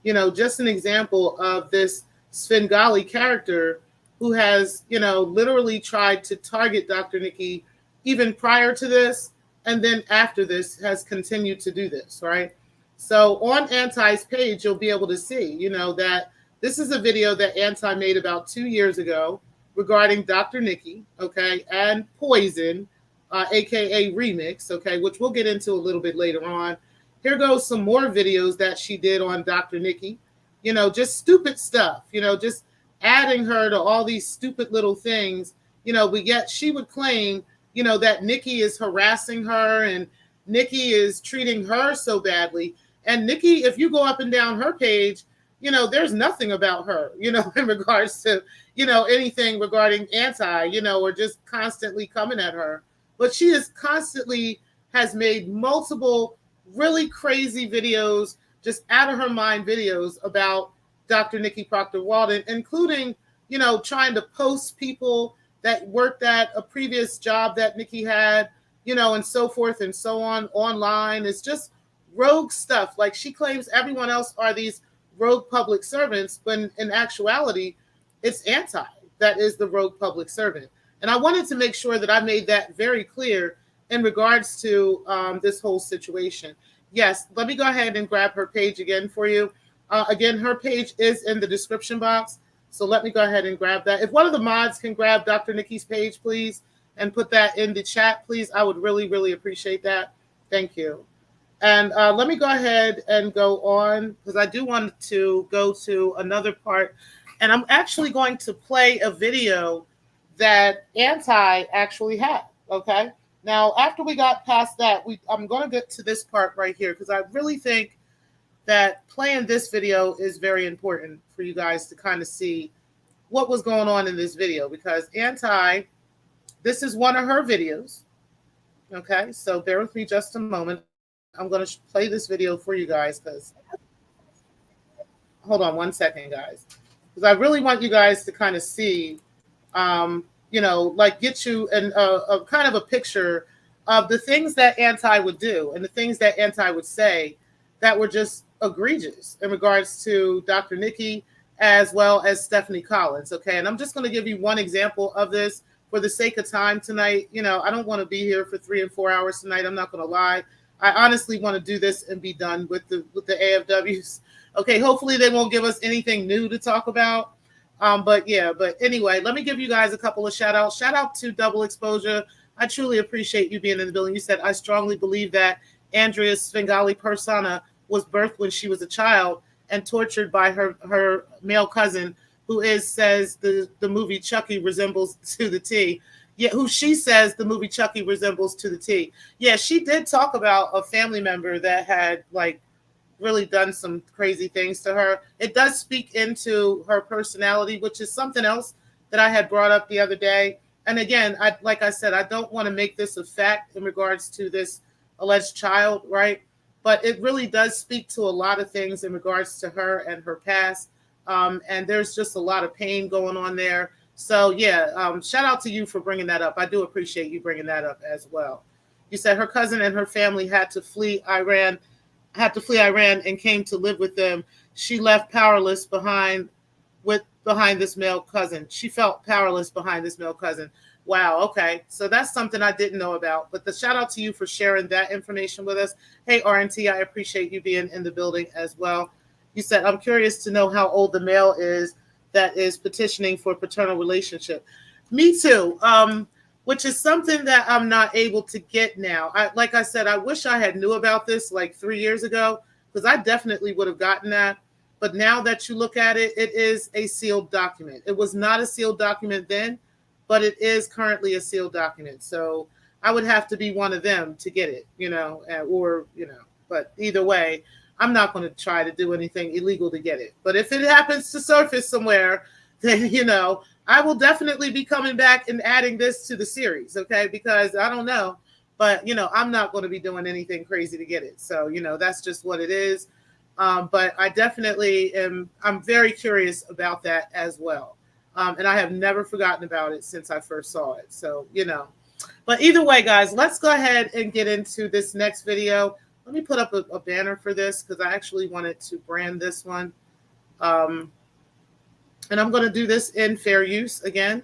just an example of this Svengali character who has, you know, literally tried to target Dr. Nikki even prior to this, and then after this has continued to do this, right? So on Anti's page, you'll be able to see, you know, that this is a video that Anti made about 2 years ago regarding Dr. Nikki, okay, and Poison, aka Remix, okay, which we'll get into a little bit later on. Here goes some more videos that she did on Dr. Nikki, you know, just stupid stuff, you know, just adding her to all these stupid little things, you know, but yet she would claim, you know, that Nikki is harassing her and Nikki is treating her so badly. And Nikki, if you go up and down her page, you know, there's nothing about her, you know, in regards to, you know, anything regarding Anti, you know, or just constantly coming at her. But she is constantly has made multiple really crazy videos, just out of her mind videos about Dr. Nikki Proctor Walden, including, you know, trying to post people that worked at a previous job that Nikki had, you know, and so forth and so on online. It's just rogue stuff. Like she claims everyone else are these rogue public servants, when in actuality, it's Anti that is the rogue public servant. And I wanted to make sure that I made that very clear in regards to this whole situation. Yes, let me go ahead and grab her page again for you. Again, her page is in the description box. So let me go ahead and grab that. If one of the mods can grab Dr. Nikki's page, please, and put that in the chat, please, I would really, really appreciate that. Thank you. And let me go ahead and go on, because I do want to go to another part. And I'm actually going to play a video that Anti actually had, okay? Now, after we got past that, I'm going to get to this part right here, because I really think that playing this video is very important for you guys to kind of see what was going on in this video, because Anti, this is one of her videos. Okay, so bear with me just a moment. I'm going to play this video for you guys, because hold on one second, guys, because I really want you guys to kind of see, you know, like get you a kind of a picture of the things that Anti would do and the things that Anti would say that were just egregious in regards to Dr. Nikki as well as Stefanie Collins. Okay, and I'm just going to give you one example of this for the sake of time tonight. You know, I don't want to be here for 3 and 4 hours tonight. I'm not going to lie. I honestly want to do this and be done with the AFWs. Okay, hopefully they won't give us anything new to talk about. But anyway, let me give you guys a couple of shout outs. Shout out to Double Exposure. I truly appreciate you being in the building. You said, I strongly believe that Andrea's Svengali persona was birthed when she was a child and tortured by her male cousin, who says the movie Chucky resembles to the T. Yeah, who she says the movie Chucky resembles to the T. Yeah, she did talk about a family member that had like really done some crazy things to her. It does speak into her personality, which is something else that I had brought up the other day. And again, like I said, I don't want to make this a fact in regards to this alleged child, right? But it really does speak to a lot of things in regards to her and her past. And there's just a lot of pain going on there. So yeah, shout out to you for bringing that up. I do appreciate you bringing that up as well. You said her cousin and her family had to flee Iran and came to live with them. She left powerless behind this male cousin. She felt powerless behind this male cousin. Wow. Okay. So that's something I didn't know about, but the shout out to you for sharing that information with us. Hey, RNT, I appreciate you being in the building as well. You said, I'm curious to know how old the male is that is petitioning for paternal relationship. Me too. Which is something that I'm not able to get now. Like I said, I wish I had knew about this like 3 years ago, because I definitely would have gotten that. But now that you look at it, it is a sealed document. It was not a sealed document then, but it is currently a sealed document. So I would have to be one of them to get it, but either way, I'm not going to try to do anything illegal to get it. But if it happens to surface somewhere, then, I will definitely be coming back and adding this to the series, okay? Because I don't know, but, I'm not going to be doing anything crazy to get it. So, that's just what it is. But I definitely I'm very curious about that as well. And I have never forgotten about it since I first saw it. So, but either way, guys, let's go ahead and get into this next video. Let me put up a banner for this, because I actually wanted to brand this one. And I'm going to do this in fair use again.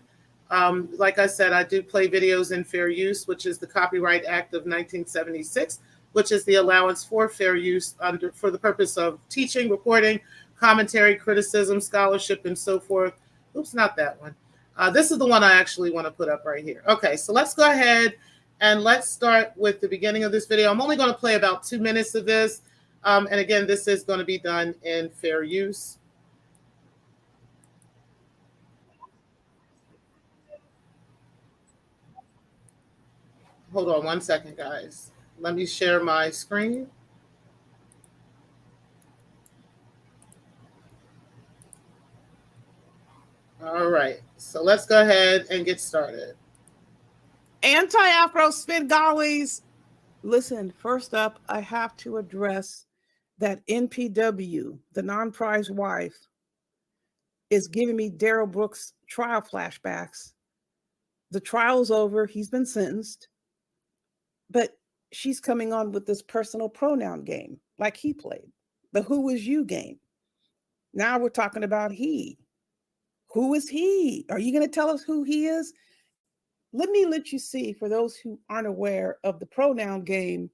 Like I said, I do play videos in fair use, which is the Copyright Act of 1976, which is the allowance for fair use for the purpose of teaching, reporting, commentary, criticism, scholarship, and so forth. Oops, not that one. This is the one I actually want to put up right here. Okay, so let's go ahead and let's start with the beginning of this video. I'm only going to play about 2 minutes of this. And again, this is going to be done in fair use. Hold on 1 second, guys. Let me share my screen. All right, so let's go ahead and get started. Anti-Afro Svengalis. Listen, first up, I have to address that NPW, the non-prize wife, is giving me Darrell Brooks' trial flashbacks. The trial's over. He's been sentenced. But she's coming on with this personal pronoun game like he played. The who is you game. Now we're talking about he. Who is he? Are you going to tell us who he is? Let me let you see, for those who aren't aware of the pronoun game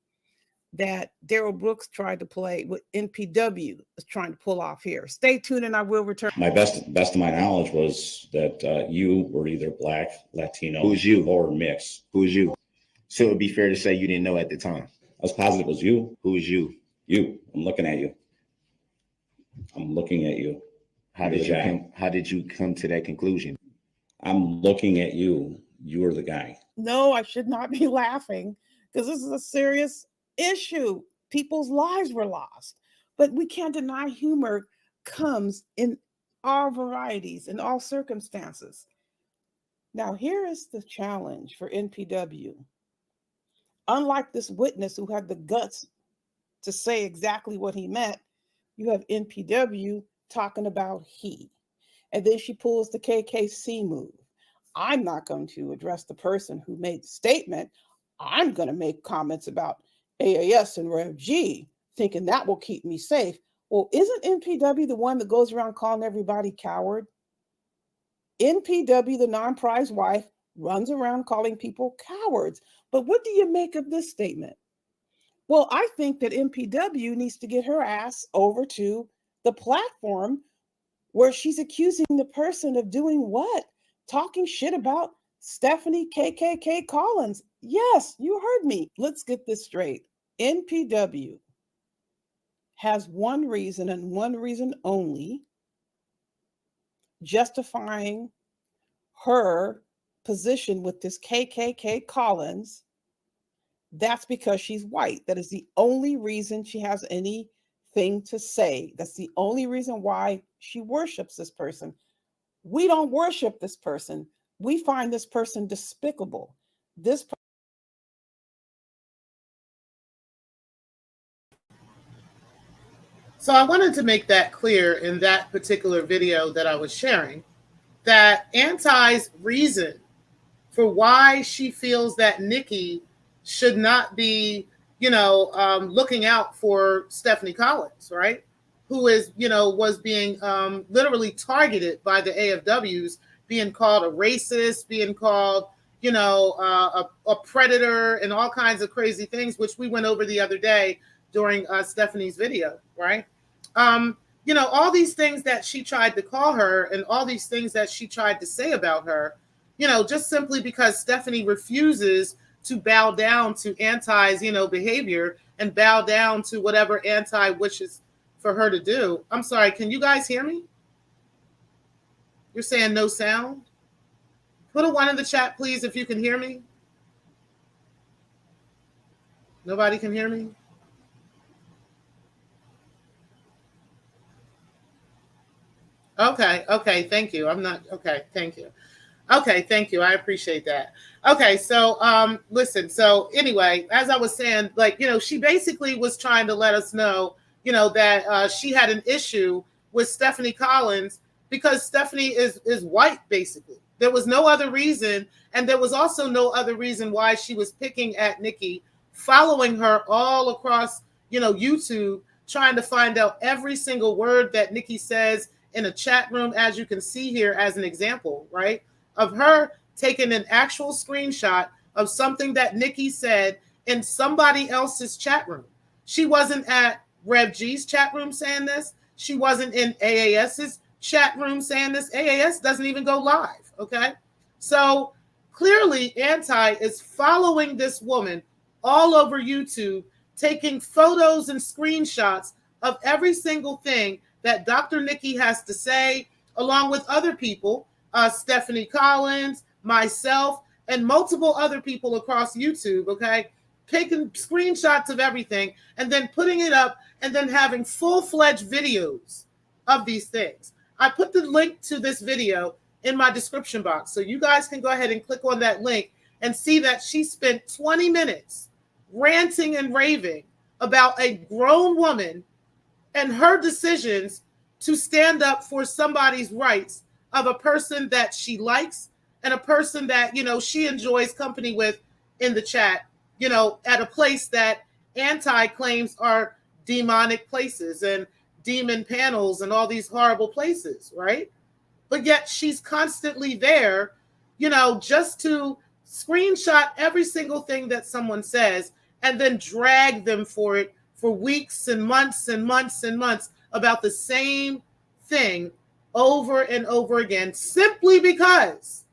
that Darrell Brooks tried to play, what NPW is trying to pull off here. Stay tuned and I will return. My best of my knowledge was that you were either Black, Latino, who's you, or mixed. Who's you? So it would be fair to say you didn't know at the time. I was positive it was you. Who's you? You. I'm looking at you. I'm looking at you. How did you come to that conclusion? I'm looking at you. You are the guy. No, I should not be laughing because this is a serious issue. People's lives were lost. But we can't deny humor comes in all varieties, in all circumstances. Now, here is the challenge for NPW. Unlike this witness who had the guts to say exactly what he meant, you have NPW talking about he. And then she pulls the KKC move. I'm not going to address the person who made the statement. I'm going to make comments about AAS and Rev G, thinking that will keep me safe. Well, isn't NPW the one that goes around calling everybody coward? NPW, the non-prize wife, runs around calling people cowards. But what do you make of this statement? Well, I think that NPW needs to get her ass over to the platform where she's accusing the person of doing what? Talking shit about Stefanie KKK Collins. Yes, you heard me. Let's get this straight. NPW has one reason and one reason only, justifying her position with this KKK Collins. That's because she's white. That is the only reason she has anything to say. That's the only reason why she worships this person. We don't worship this person. We find this person despicable. So I wanted to make that clear in that particular video that I was sharing, that Anti's reason for why she feels that Nikki should not be, looking out for Stefanie Collins, right? Who is, was being literally targeted by the AFWs, being called a racist, being called, a predator and all kinds of crazy things, which we went over the other day during Stefanie's video, right? All these things that she tried to call her and all these things that she tried to say about her, just simply because Stefanie refuses to bow down to Anti's, behavior and bow down to whatever Anti wishes for her to do. I'm sorry, can you guys hear me? You're saying no sound? Put a 1 in the chat, please, if you can hear me. Nobody can hear me? Okay, thank you. Thank you. Okay, thank you. I appreciate that. Okay, so listen, so anyway, as I was saying, she basically was trying to let us know, that she had an issue with Stefanie Collins because Stefanie is white, basically. There was no other reason, and there was also no other reason why she was picking at Nikki, following her all across, YouTube, trying to find out every single word that Nikki says in a chat room, as you can see here as an example, right? Of her taking an actual screenshot of something that Nikki said in somebody else's chat room. She wasn't at Rev G's chat room saying this. She wasn't in AAS's chat room saying this. AAS doesn't even go live, okay? So clearly Anti is following this woman all over YouTube, taking photos and screenshots of every single thing that Dr. Nikki has to say, along with other people, Stefanie Collins, myself, and multiple other people across YouTube, okay? Taking screenshots of everything and then putting it up and then having full-fledged videos of these things. I put the link to this video in my description box, so you guys can go ahead and click on that link and see that she spent 20 minutes ranting and raving about a grown woman and her decisions to stand up for somebody's rights of a person that she likes and a person that, you know, she enjoys company with in the chat, you know, at a place that Anti claims are demonic places and demon panels and all these horrible places, right? But yet she's constantly there, you know, just to screenshot every single thing that someone says and then drag them for it for weeks and months and months and months about the same thing over and over again, simply because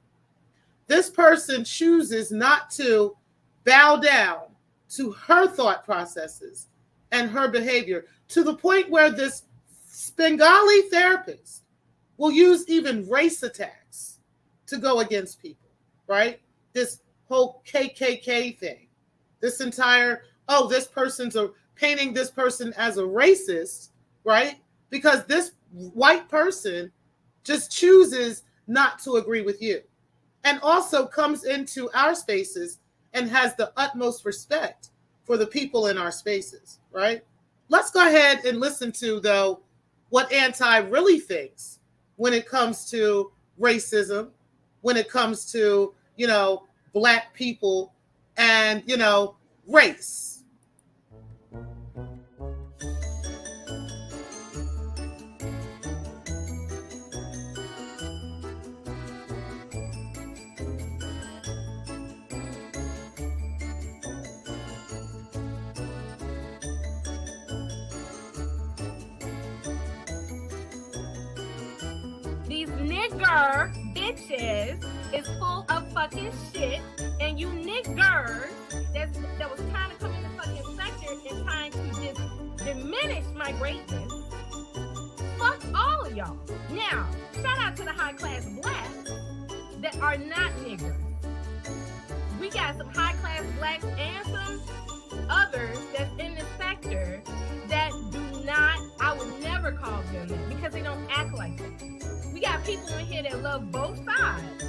this person chooses not to bow down to her thought processes and her behavior, to the point where this Svengali therapist will use even race attacks to go against people, right? This whole KKK thing, this entire, oh, this person's painting this person as a racist, right? Because this white person just chooses not to agree with you, and also comes into our spaces and has the utmost respect for the people in our spaces, right? Let's go ahead and listen to, though, what Anti really thinks when it comes to racism, when it comes to, you know, Black people and, you know, race. These nigger bitches is full of fucking shit, and you niggers that was trying to come in the fucking sector and trying to just diminish my greatness. Fuck all of y'all. Now, shout out to the high class Blacks that are not niggers. We got some high class Blacks and some others that's in the sector that do not, I would never call them that because they don't act like that. We got people in here that love both sides.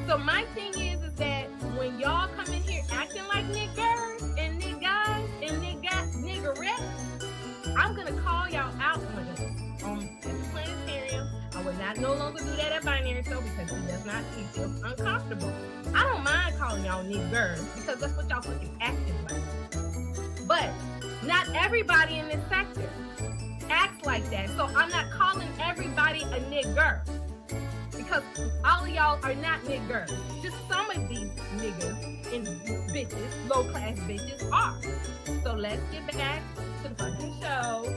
So my thing is that when y'all come in here acting like niggers and niggas and niggerettes, I'm gonna call y'all out on it. At the planetarium, I would not no longer do that at Binary Show because it does not feel uncomfortable. I don't mind calling y'all niggers because that's what y'all fucking acting like. But not everybody in this sector acts like that. So I'm not calling everybody a nigger because all of y'all are not niggers. Just some of these niggas and bitches, low class bitches are. So let's get back to the fucking show.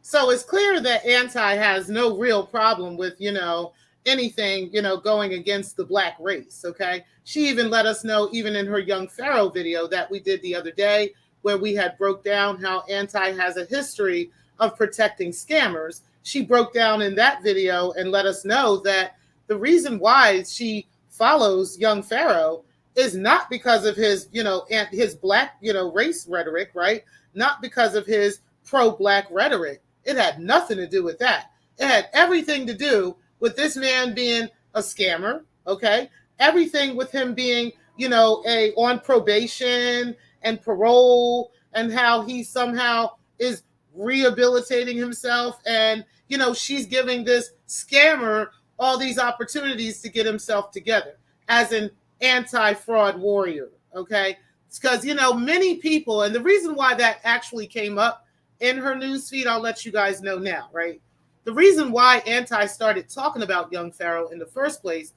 So it's clear that Anti has no real problem with, you know, anything, you know, going against the Black race, okay? She even let us know, even in her Young Pharaoh video that we did the other day, where we had broke down how Anti has a history of protecting scammers. She broke down in that video and let us know that the reason why she follows Young Pharaoh is not because of his, you know, his Black, you know, race rhetoric, right? Not because of his pro-Black rhetoric. It had nothing to do with that. It had everything to do with this man being a scammer, okay? Everything with him being, you know, on probation and parole, and how he somehow is rehabilitating himself. And, you know, she's giving this scammer all these opportunities to get himself together as an anti-fraud warrior, okay? It's because, you know, many people, and the reason why that actually came up in her newsfeed, I'll let you guys know now, right? The reason why Anti started talking about young Pharaoh in the first place,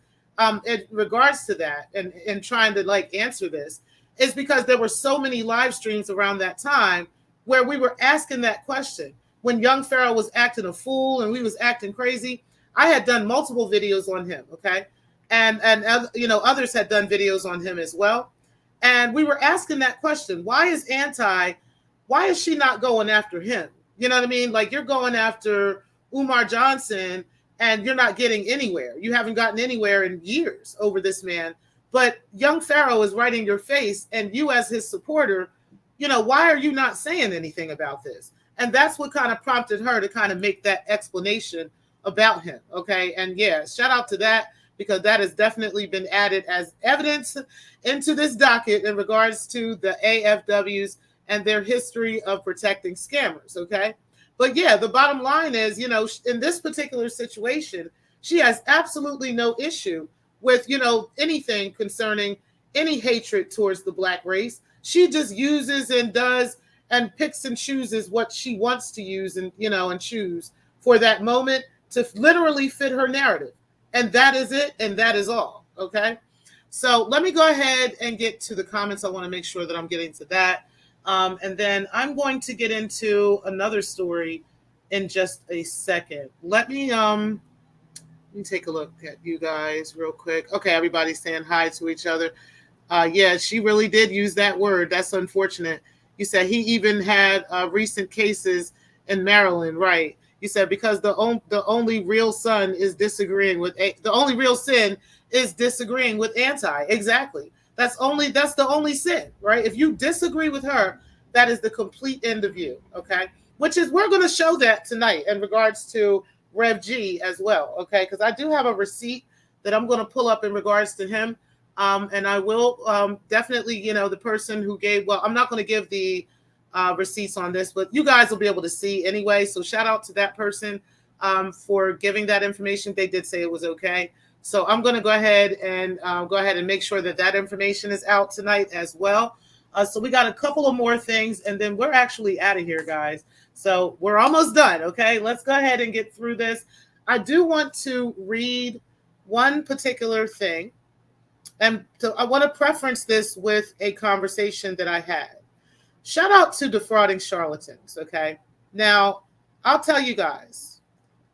in regards to that and trying to like answer this, is because there were so many live streams around that time where we were asking that question. When young Pharaoh was acting a fool and we was acting crazy, I had done multiple videos on him, okay? And you know, others had done videos on him as well. And we were asking that question, why is she not going after him? You know what I mean? Like, you're going after Umar Johnson and you're not getting anywhere. You haven't gotten anywhere in years over this man. But young Pharaoh is right in your face, and you as his supporter, you know, why are you not saying anything about this? And that's what kind of prompted her to kind of make that explanation about him, okay? And yeah, shout out to that, because that has definitely been added as evidence into this docket in regards to the AFWs and their history of protecting scammers, okay? But yeah, the bottom line is, you know, in this particular situation, she has absolutely no issue with, you know, anything concerning any hatred towards the Black race. She just uses and does and picks and chooses what she wants to use and, you know, and choose for that moment to literally fit her narrative. And that is it. And that is all. Okay. So let me go ahead and get to the comments. I want to make sure that I'm getting to that. And then I'm going to get into another story in just a second. Let me take a look at you guys real quick. Okay, everybody's saying hi to each other. Yeah, she really did use that word. That's unfortunate. You said he even had recent cases in Maryland, right? You said because the only real son is disagreeing with the only real sin is disagreeing with Anti. Exactly. That's the only sin, right? If you disagree with her, that is the complete end of you. Okay, which is we're going to show that tonight in regards to Rev G as well, okay? Because I do have a receipt that I'm going to pull up in regards to him, and I will definitely, you know, the person who gave. Well, I'm not going to give the receipts on this, but you guys will be able to see anyway. So shout out to that person for giving that information. They did say it was okay. So I'm going to go ahead and make sure that that information is out tonight as well. So we got a couple of more things, and then we're actually out of here, guys. So we're almost done, okay? Let's go ahead and get through this. I do want to read one particular thing, and so I want to preference this with a conversation that I had. Shout out to Defrauding Charlatans, okay? Now, I'll tell you guys,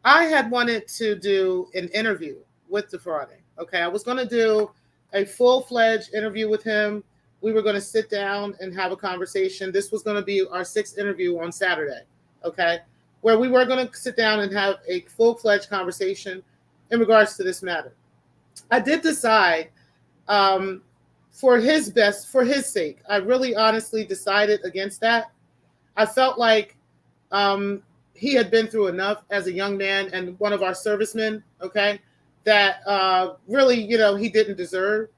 I had wanted to do an interview with Defrauding, okay? I was going to do a full-fledged interview with him. We were going to sit down and have a conversation. This was going to be our 6th interview on Saturday, okay, where we were going to sit down and have a full-fledged conversation in regards to this matter. I did decide for his sake, I really honestly decided against that. I felt like he had been through enough as a young man and one of our servicemen, okay, that really, you know, he didn't deserve.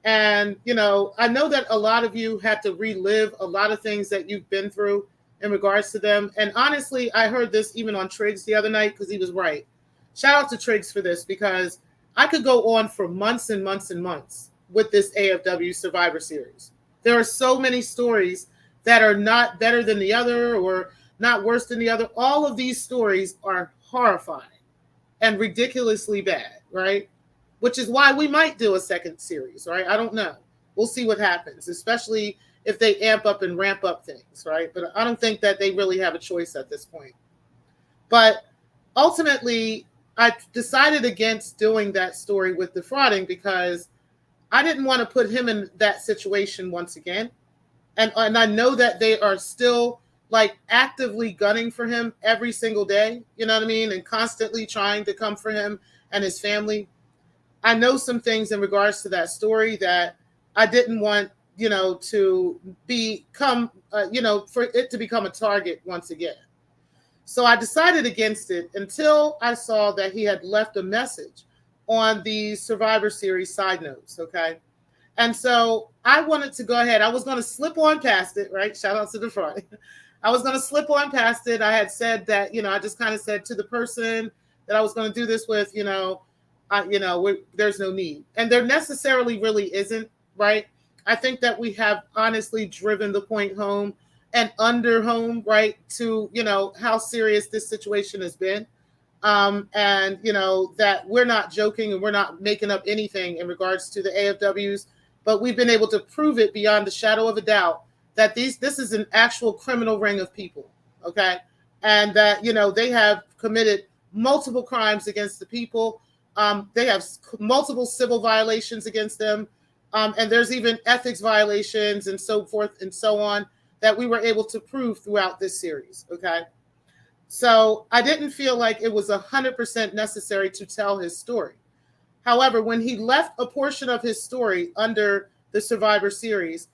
And, you know, I know that a lot of you had to relive a lot of things that you've been through in regards to them. And honestly, I heard this even on Triggs the other night because he was right. Shout out to Triggs for this, because I could go on for months and months and months with this AFW Survivor Series. There are so many stories that are not better than the other or not worse than the other. All of these stories are horrifying and ridiculously bad, right? Which is why we might do a second series, right? I don't know. We'll see what happens, especially if they amp up and ramp up things, right? But I don't think that they really have a choice at this point. But ultimately, I decided against doing that story with Defrauding because I didn't want to put him in that situation once again. And I know that they are still like actively gunning for him every single day, you know what I mean? And constantly trying to come for him and his family. I know some things in regards to that story that I didn't want, you know, to become, you know, for it to become a target once again. So I decided against it until I saw that he had left a message on the Survivor Series side notes, okay? And so I wanted to go ahead. I was going to slip on past it, right? Shout out to the front. I was going to slip on past it. I had said that, you know, I just kind of said to the person that I was going to do this with, you know, there's no need. And there necessarily really isn't, right? I think that we have honestly driven the point home an underhome, right, to, you know, how serious this situation has been. And, you know, that we're not joking and we're not making up anything in regards to the AFWs, but we've been able to prove it beyond the shadow of a doubt that this is an actual criminal ring of people, okay? And that, you know, they have committed multiple crimes against the people. They have multiple civil violations against them. And there's even ethics violations and so forth and so on that we were able to prove throughout this series, okay? So I didn't feel like it was 100% necessary to tell his story. However, when he left a portion of his story under the Survivor series,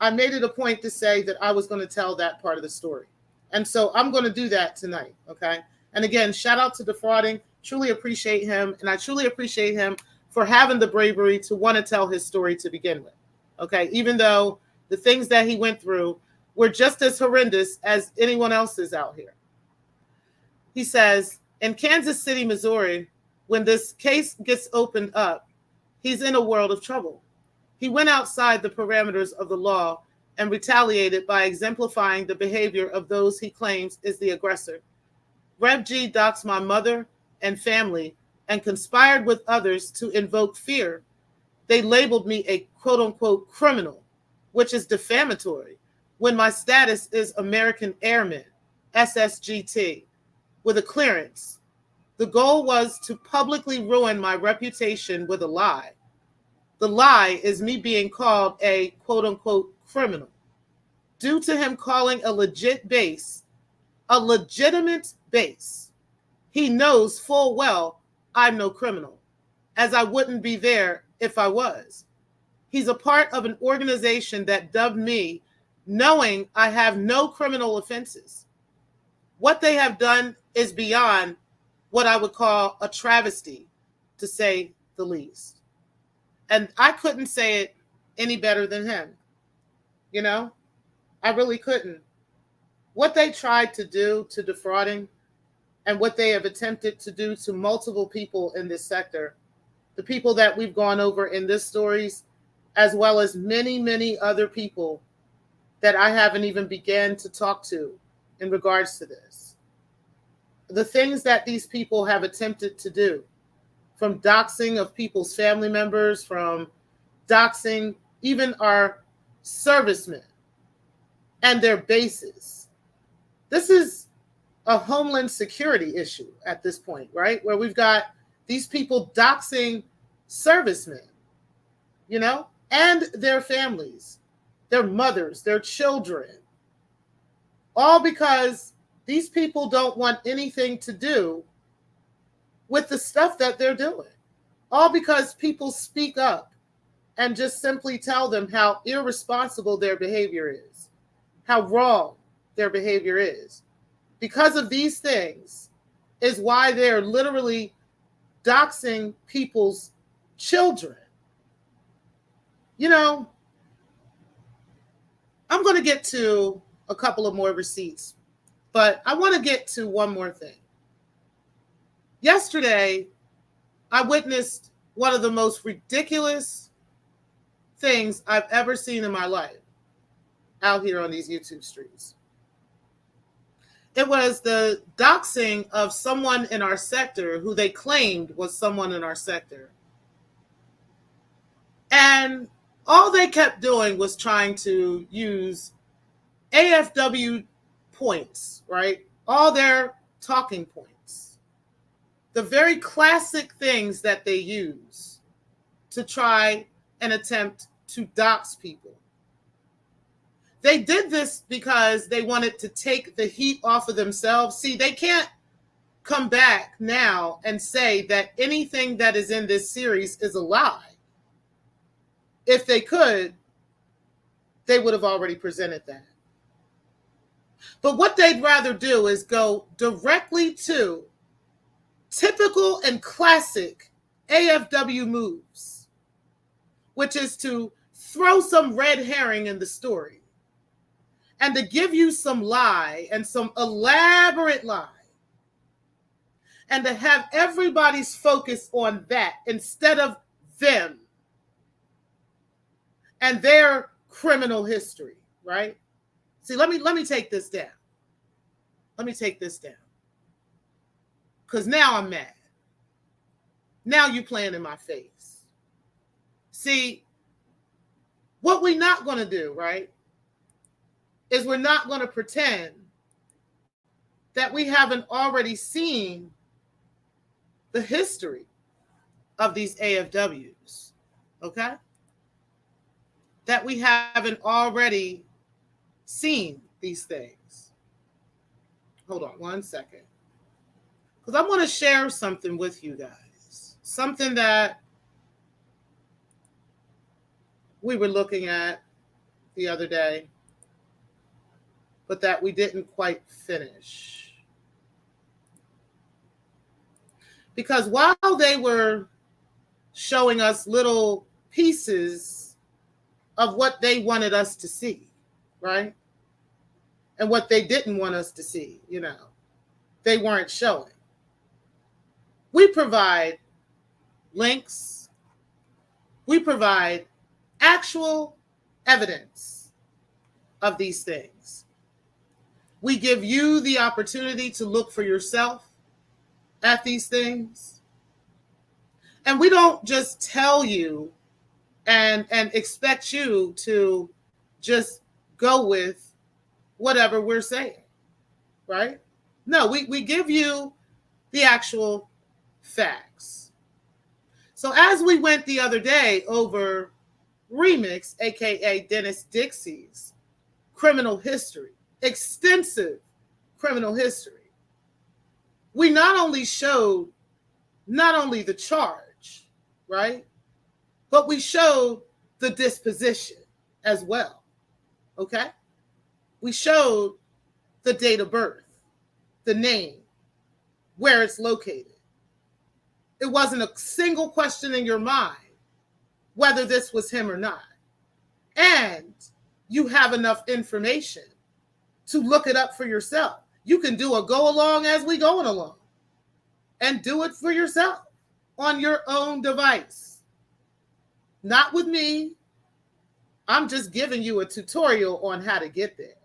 I made it a point to say that I was going to tell that part of the story. And so I'm going to do that tonight, okay? And again, shout out to Defrauding. Truly appreciate him. And I truly appreciate him for having the bravery to want to tell his story to begin with, okay? Even though the things that he went through were just as horrendous as anyone else's out here. He says, in Kansas City, Missouri, when this case gets opened up, he's in a world of trouble. He went outside the parameters of the law and retaliated by exemplifying the behavior of those he claims is the aggressor. Rev G doxed my mother and family and conspired with others to invoke fear. They labeled me a quote-unquote criminal, which is defamatory, when my status is American Airman, SSGT, with a clearance. The goal was to publicly ruin my reputation with a lie. The lie is me being called a quote-unquote criminal. Due to him calling a legit base, a legitimate base, he knows full well I'm no criminal, as I wouldn't be there if I was. He's a part of an organization that dubbed me, knowing I have no criminal offenses. What they have done is beyond what I would call a travesty, to say the least. And I couldn't say it any better than him. You know, I really couldn't. What they tried to do to Defrauding and what they have attempted to do to multiple people in this sector, the people that we've gone over in this stories, as well as many, many other people that I haven't even began to talk to in regards to this. The things that these people have attempted to do, from doxing of people's family members, from doxing even our servicemen and their bases. This is a homeland security issue at this point, right? Where we've got these people doxing servicemen, you know, and their families, their mothers, their children, all because these people don't want anything to do with the stuff that they're doing. All because people speak up and just simply tell them how irresponsible their behavior is, how wrong their behavior is. Because of these things is why they're literally doxing people's children. You know, I'm going to get to a couple of more receipts, but I want to get to one more thing. Yesterday, I witnessed one of the most ridiculous things I've ever seen in my life out here on these YouTube streets. It was the doxing of someone in our sector who they claimed was someone in our sector. And all they kept doing was trying to use AFW points, right? All their talking points. The very classic things that they use to try and attempt to dox people. They did this because they wanted to take the heat off of themselves. See, they can't come back now and say that anything that is in this series is a lie. If they could, they would have already presented that. But what they'd rather do is go directly to typical and classic AFW moves, which is to throw some red herring in the story and to give you some lie and some elaborate lie and to have everybody's focus on that instead of them and their criminal history, right? See, let me take this down. Let me take this down. Because now I'm mad. Now you playing in my face. See, what we're not going to do, right, is we're not going to pretend that we haven't already seen the history of these AFWs, okay? That we haven't already seen these things. Hold on one second. Because I want to share something with you guys. Something that we were looking at the other day, but that we didn't quite finish. Because while they were showing us little pieces of what they wanted us to see, right? And what they didn't want us to see, you know, they weren't showing. We provide links. We provide actual evidence of these things. We give you the opportunity to look for yourself at these things. And we don't just tell you and expect you to just go with whatever we're saying, right? No, we give you the actual facts. So as we went the other day over Remix, aka Dennis Dixie's criminal history, extensive criminal history, we not only showed not only the charge, right, but we showed the disposition as well, okay? We showed the date of birth, the name, where it's located. It wasn't a single question in your mind whether this was him or not. And you have enough information to look it up for yourself. You can do a go along as we going along and do it for yourself on your own device. Not with me. I'm just giving you a tutorial on how to get there.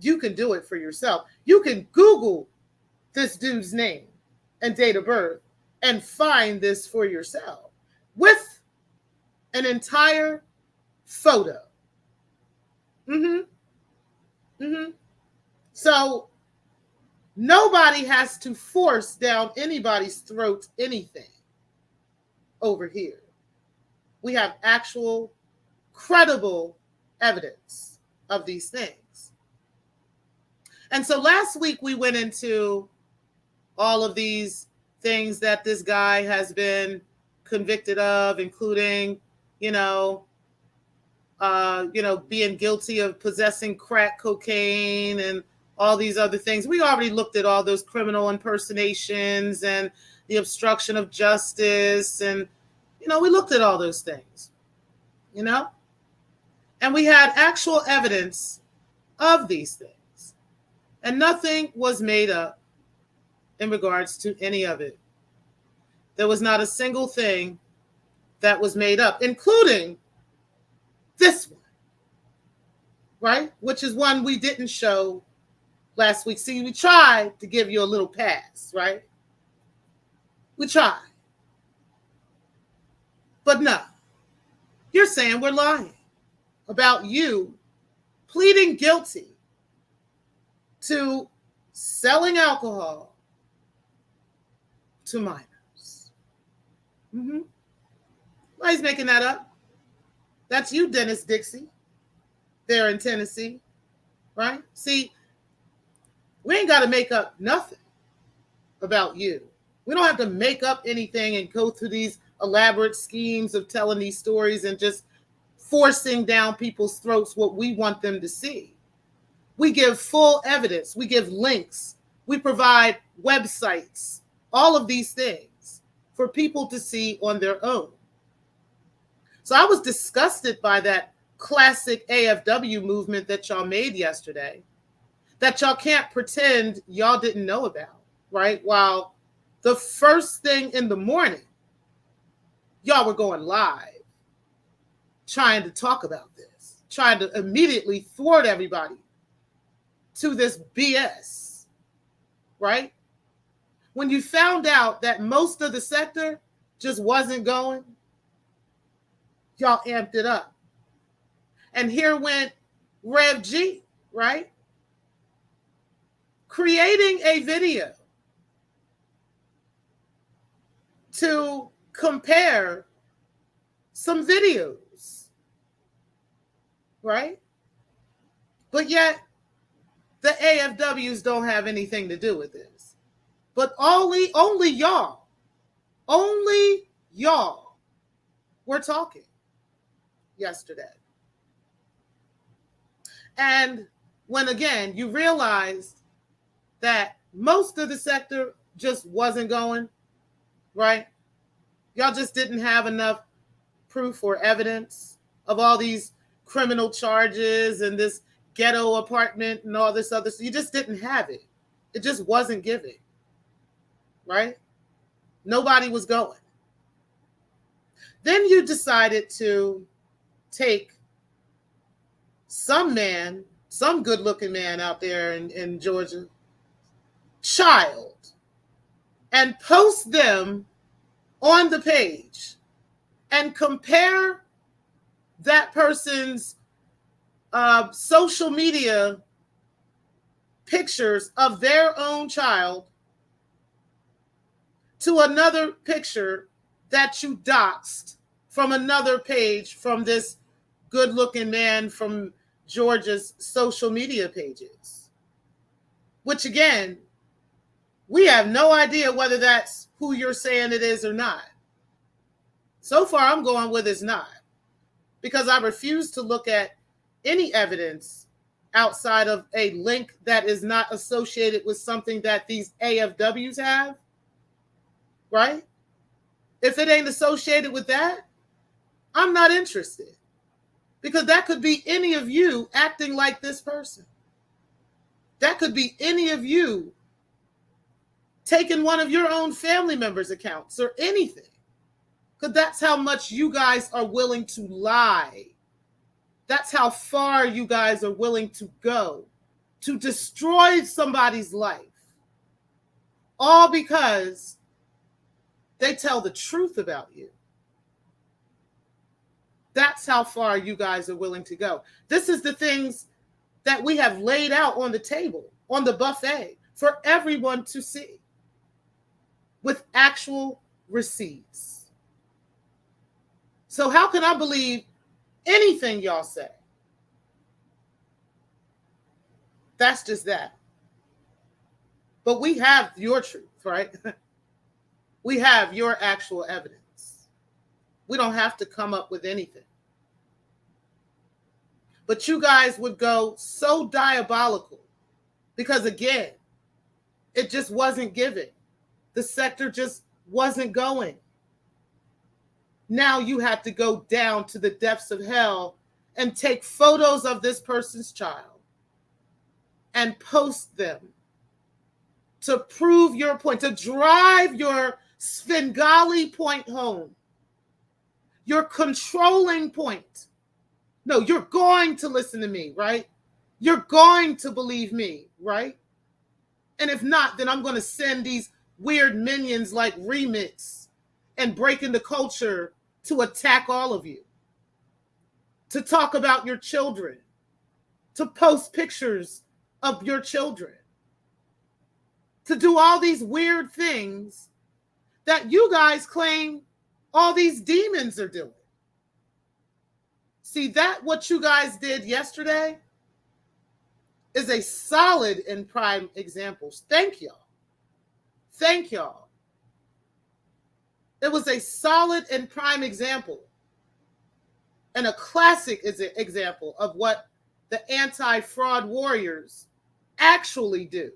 You can do it for yourself. You can Google this dude's name and date of birth and find this for yourself with an entire photo. So nobody has to force down anybody's throat anything over here. We have actual credible evidence of these things. And so last week we went into all of these things that this guy has been convicted of, including, being guilty of possessing crack cocaine and all these other things. We already looked at all those criminal impersonations and the obstruction of justice. And, we looked at all those things, and we had actual evidence of these things. And nothing was made up in regards to any of it. There was not a single thing that was made up, including this one, right? Which is one we didn't show last week. See, we tried to give you a little pass, right? We tried. But no, you're saying we're lying about you pleading guilty to selling alcohol to minors. Nobody's making that up. That's you, Dennis Dixie, there in Tennessee, right? See, we ain't got to make up nothing about you. We don't have to make up anything and go through these elaborate schemes of telling these stories and just forcing down people's throats what we want them to see. We give full evidence. We give links. We provide websites, all of these things for people to see on their own. So I was disgusted by that classic AFW movement that y'all made yesterday, that y'all can't pretend y'all didn't know about, right? While the first thing in the morning, y'all were going live trying to talk about this. tried to immediately thwart everybody to this BS, right? When you found out that most of the sector just wasn't going, y'all amped it up. And here went Rev G, right? Creating a video to compare some videos, right? But yet the AFWs don't have anything to do with this. But only y'all were talking yesterday. And when again, you realized that most of the sector just wasn't going, right? Y'all just didn't have enough proof or evidence of all these criminal charges and this ghetto apartment and all this other stuff. You just didn't have it. It just wasn't giving, right? Nobody was going. Then you decided to take some man, some good-looking man out there in Georgia, child, and post them on the page and compare that person's social media pictures of their own child to another picture that you doxed from another page from this good-looking man from Georgia's social media pages. Which again, we have no idea whether that's who you're saying it is or not. So far, I'm going with it's not, because I refuse to look at any evidence outside of a link that is not associated with something that these AFWs have, right? If it ain't associated with that, I'm not interested, because that could be any of you acting like this person. That could be any of you taking one of your own family members' accounts or anything, because that's how much you guys are willing to lie. That's how far you guys are willing to go to destroy somebody's life, all because they tell the truth about you. That's how far you guys are willing to go. This is the things that we have laid out on the table, on the buffet, for everyone to see, with actual receipts. So how can I believe anything y'all say? That's just that. But we have your truth, right? We have your actual evidence. We don't have to come up with anything. But you guys would go so diabolical because, again, it just wasn't given. The sector just wasn't going. Now you have to go down to the depths of hell and take photos of this person's child and post them to prove your point, to drive your Svengali point home, your controlling point. No, you're going to listen to me, right? You're going to believe me, right? And if not, then I'm going to send these weird minions like Remix and Breaking the Culture to attack all of you, to talk about your children, to post pictures of your children, to do all these weird things that you guys claim all these demons are doing. See, that what you guys did yesterday is a solid and prime example. Thank y'all. Thank y'all. It was a solid and prime example and a classic example of what the anti-fraud warriors actually do.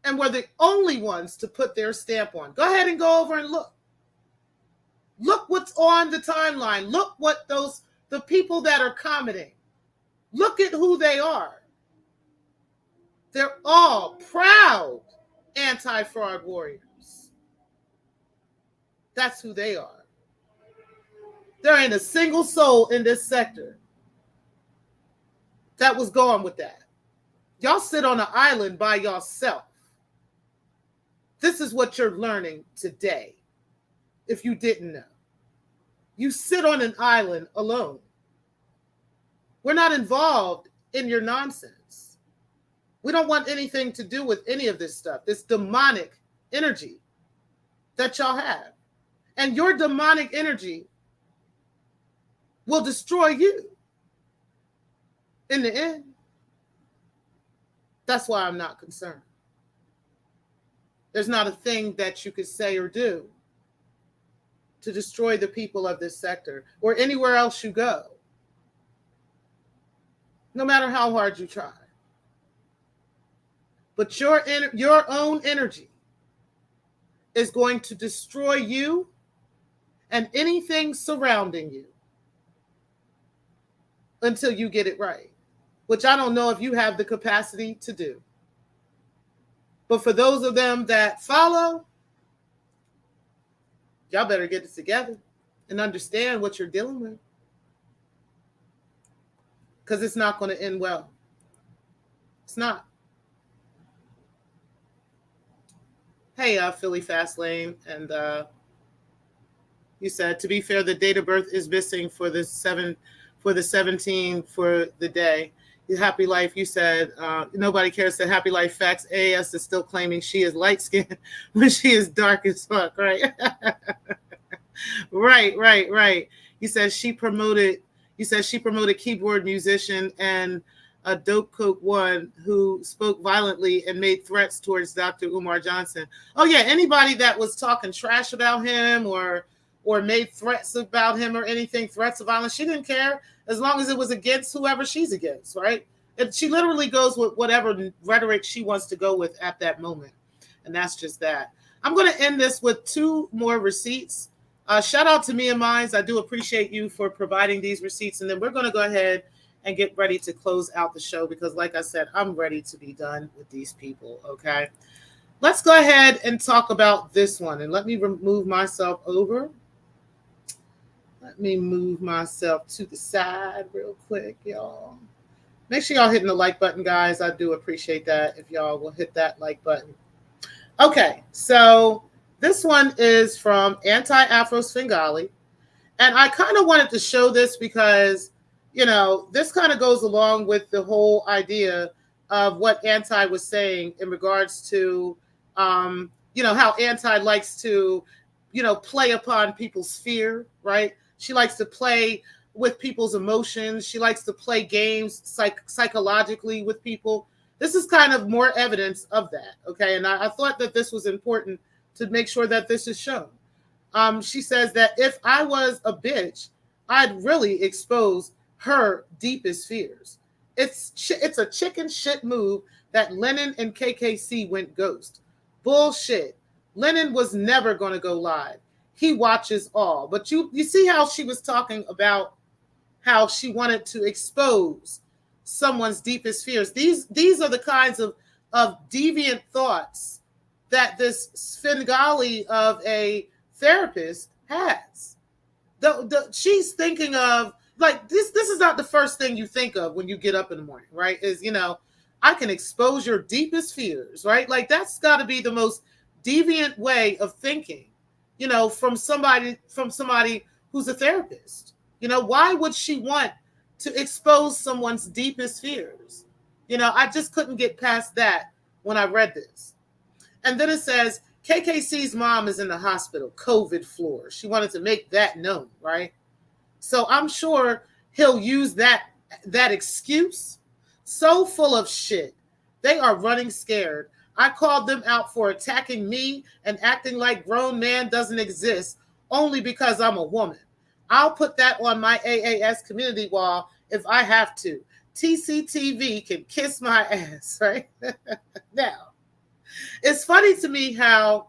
And we're the only ones to put their stamp on. Go ahead and go over and look. Look what's on the timeline. Look what the people that are commenting. Look at who they are. They're all proud anti-fraud warriors. That's who they are. There ain't a single soul in this sector that was going with that. Y'all sit on an island by yourself. This is what you're learning today. If you didn't know, you sit on an island alone. We're not involved in your nonsense. We don't want anything to do with any of this stuff, this demonic energy that y'all have. And your demonic energy will destroy you in the end. That's why I'm not concerned. There's not a thing that you could say or do to destroy the people of this sector or anywhere else you go, no matter how hard you try. But your own energy is going to destroy you and anything surrounding you until you get it right, which I don't know if you have the capacity to do. But for those of them that follow, y'all better get it together and understand what you're dealing with, because it's not going to end well. It's not. Hey, Philly Fastlane, and you said, to be fair, the date of birth is missing for the 17 for the day. Happy Life, you said, nobody cares that Happy Life Facts. AS is still claiming she is light-skinned when she is dark as fuck, right? Right. You said she promoted keyboard musician and a dope coke one who spoke violently and made threats towards Dr. Umar Johnson. Oh yeah, anybody that was talking trash about him or made threats about him or anything, threats of violence, she didn't care as long as it was against whoever she's against, right? And she literally goes with whatever rhetoric she wants to go with at that moment. And that's just that. I'm going to end this with 2 more receipts. Shout out to Me and Mines. I do appreciate you for providing these receipts. And then we're going to go ahead and get ready to close out the show because, like I said, I'm ready to be done with these people, okay? Let's go ahead and talk about this one. And let me move myself over. Let me move myself to the side real quick, y'all. Make sure y'all hitting the like button, guys. I do appreciate that if y'all will hit that like button. Okay, so this one is from Anti-Afro Svengali. And I kind of wanted to show this because, this kind of goes along with the whole idea of what Anti was saying in regards to, how Anti likes to, play upon people's fear, right? She likes to play with people's emotions. She likes to play games psychologically with people. This is kind of more evidence of that, okay? And I thought that this was important to make sure that this is shown. She says that if I was a bitch, I'd really expose her deepest fears. It's a chicken shit move that Lennon and KKC went ghost. Bullshit. Lennon was never going to go live. He watches all. But you see how she was talking about how she wanted to expose someone's deepest fears. These are the kinds of deviant thoughts that this Svengali of a therapist has. She's thinking of, like, this is not the first thing you think of when you get up in the morning, right? Is, I can expose your deepest fears, right? Like, that's got to be the most deviant way of thinking, from somebody who's a therapist. Why would she want to expose someone's deepest fears? I just couldn't get past that when I read this. And then it says, KKC's mom is in the hospital, COVID floor. She wanted to make that known, right? So I'm sure he'll use that excuse. So full of shit. They are running scared. I called them out for attacking me and acting like grown man doesn't exist only because I'm a woman. I'll put that on my AAS community wall if I have to. TCTV can kiss my ass, right? Now, it's funny to me how,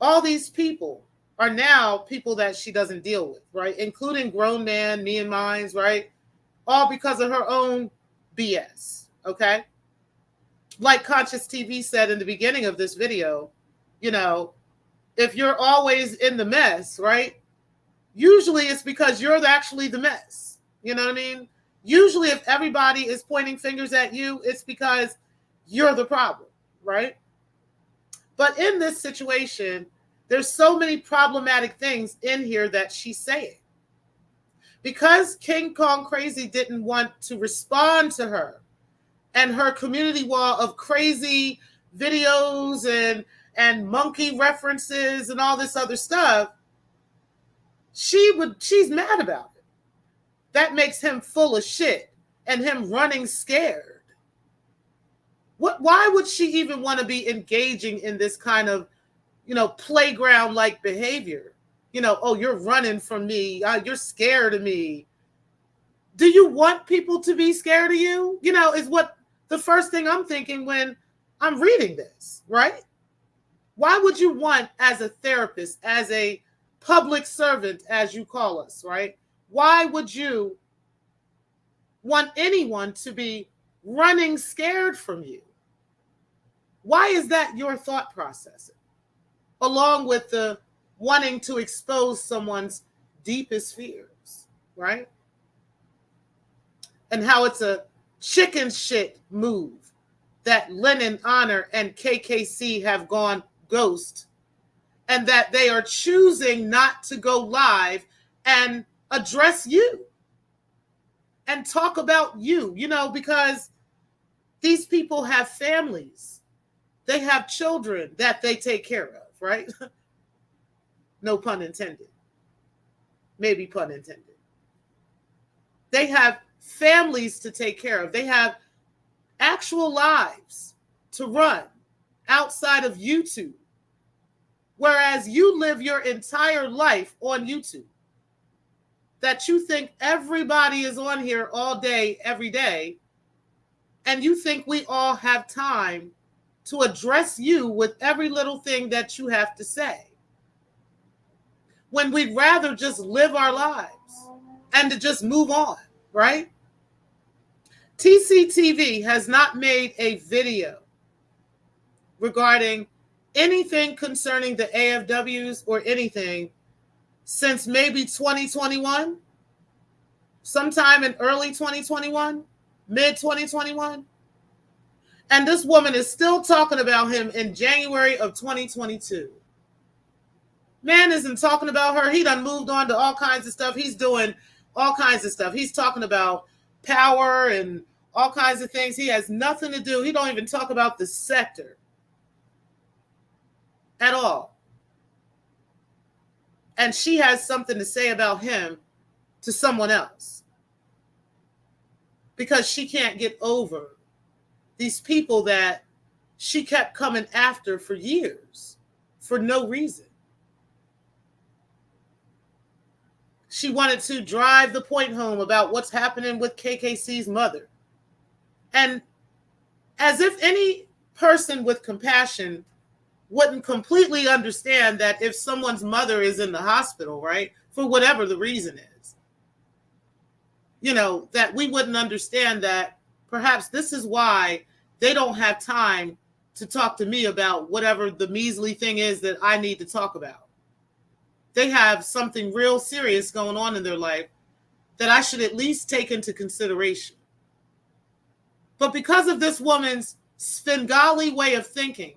all these people are now people that she doesn't deal with, right? Including grown man, Me and Mines, right? All because of her own BS, okay? Like Conscious TV said in the beginning of this video, if you're always in the mess, right? Usually it's because you're actually the mess. You know what I mean? Usually if everybody is pointing fingers at you, it's because you're the problem, right? But in this situation, there's so many problematic things in here that she's saying. Because King Kong Crazy didn't want to respond to her and her community wall of crazy videos and monkey references and all this other stuff, she's mad about it. That makes him full of shit and him running scared. Why would she even want to be engaging in this kind of, playground-like behavior? Oh, you're running from me. You're scared of me. Do you want people to be scared of you? Is what the first thing I'm thinking when I'm reading this, right? Why would you want, as a therapist, as a public servant, as you call us, right? Why would you want anyone to be running scared from you? Why is that your thought process? Along with the wanting to expose someone's deepest fears, right? And how it's a chicken shit move that Lennon, Honor, and KKC have gone ghost, and that they are choosing not to go live and address you and talk about you, because these people have families. They have children that they take care of, right? No pun intended. Maybe pun intended. They have families to take care of. They have actual lives to run outside of YouTube. Whereas you live your entire life on YouTube. That you think everybody is on here all day, every day. And you think we all have time to address you with every little thing that you have to say. When we'd rather just live our lives and to just move on, right? TCTV has not made a video regarding anything concerning the AFWs or anything since maybe 2021, sometime in early 2021, mid 2021. And this woman is still talking about him in January of 2022. Man isn't talking about her. He done moved on to all kinds of stuff. He's doing all kinds of stuff. He's talking about power and all kinds of things. He has nothing to do. He don't even talk about the sector at all. And she has something to say about him to someone else. Because she can't get over these people that she kept coming after for years for no reason. She wanted to drive the point home about what's happening with KKC's mother. And as if any person with compassion wouldn't completely understand that if someone's mother is in the hospital, right, for whatever the reason is, that we wouldn't understand that perhaps this is why they don't have time to talk to me about whatever the measly thing is that I need to talk about. They have something real serious going on in their life that I should at least take into consideration. But because of this woman's Svengali way of thinking,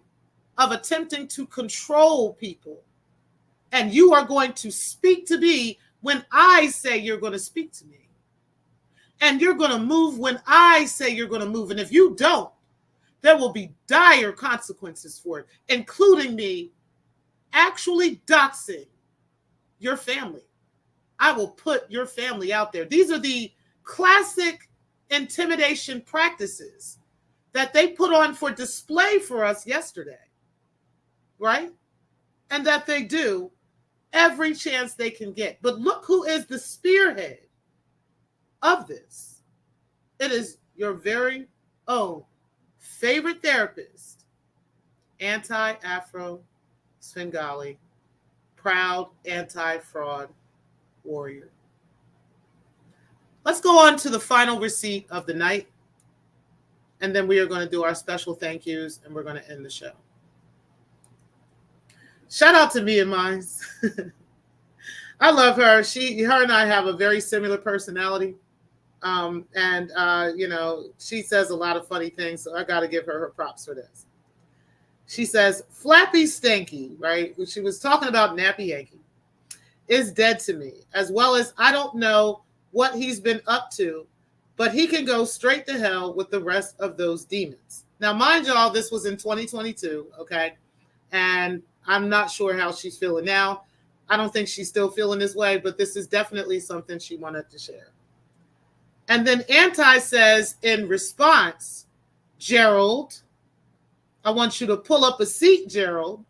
of attempting to control people, and you are going to speak to me when I say you're going to speak to me. And you're going to move when I say you're going to move. And if you don't, there will be dire consequences for it, including me actually doxing your family. I will put your family out there. These are the classic intimidation practices that they put on for display for us yesterday, right? And that they do every chance they can get. But look who is the spearhead of this. It is your very own favorite therapist, anti-Afro Svengali, proud anti-fraud warrior. Let's go on to the final receipt of the night, and then we are going to do our special thank yous, and we're going to end the show. Shout out to me and mine. I love her. Her and I have a very similar personality. You know, she says a lot of funny things, so I got to give her props for this. She says, Flappy Stanky, right? She was talking about Nappy Yankee, is dead to me, as well as I don't know what he's been up to, but he can go straight to hell with the rest of those demons. Now, mind y'all, this was in 2022, okay? And I'm not sure how she's feeling now. I don't think she's still feeling this way, but this is definitely something she wanted to share. And then Anti says in response, Gerald, I want you to pull up a seat, Gerald.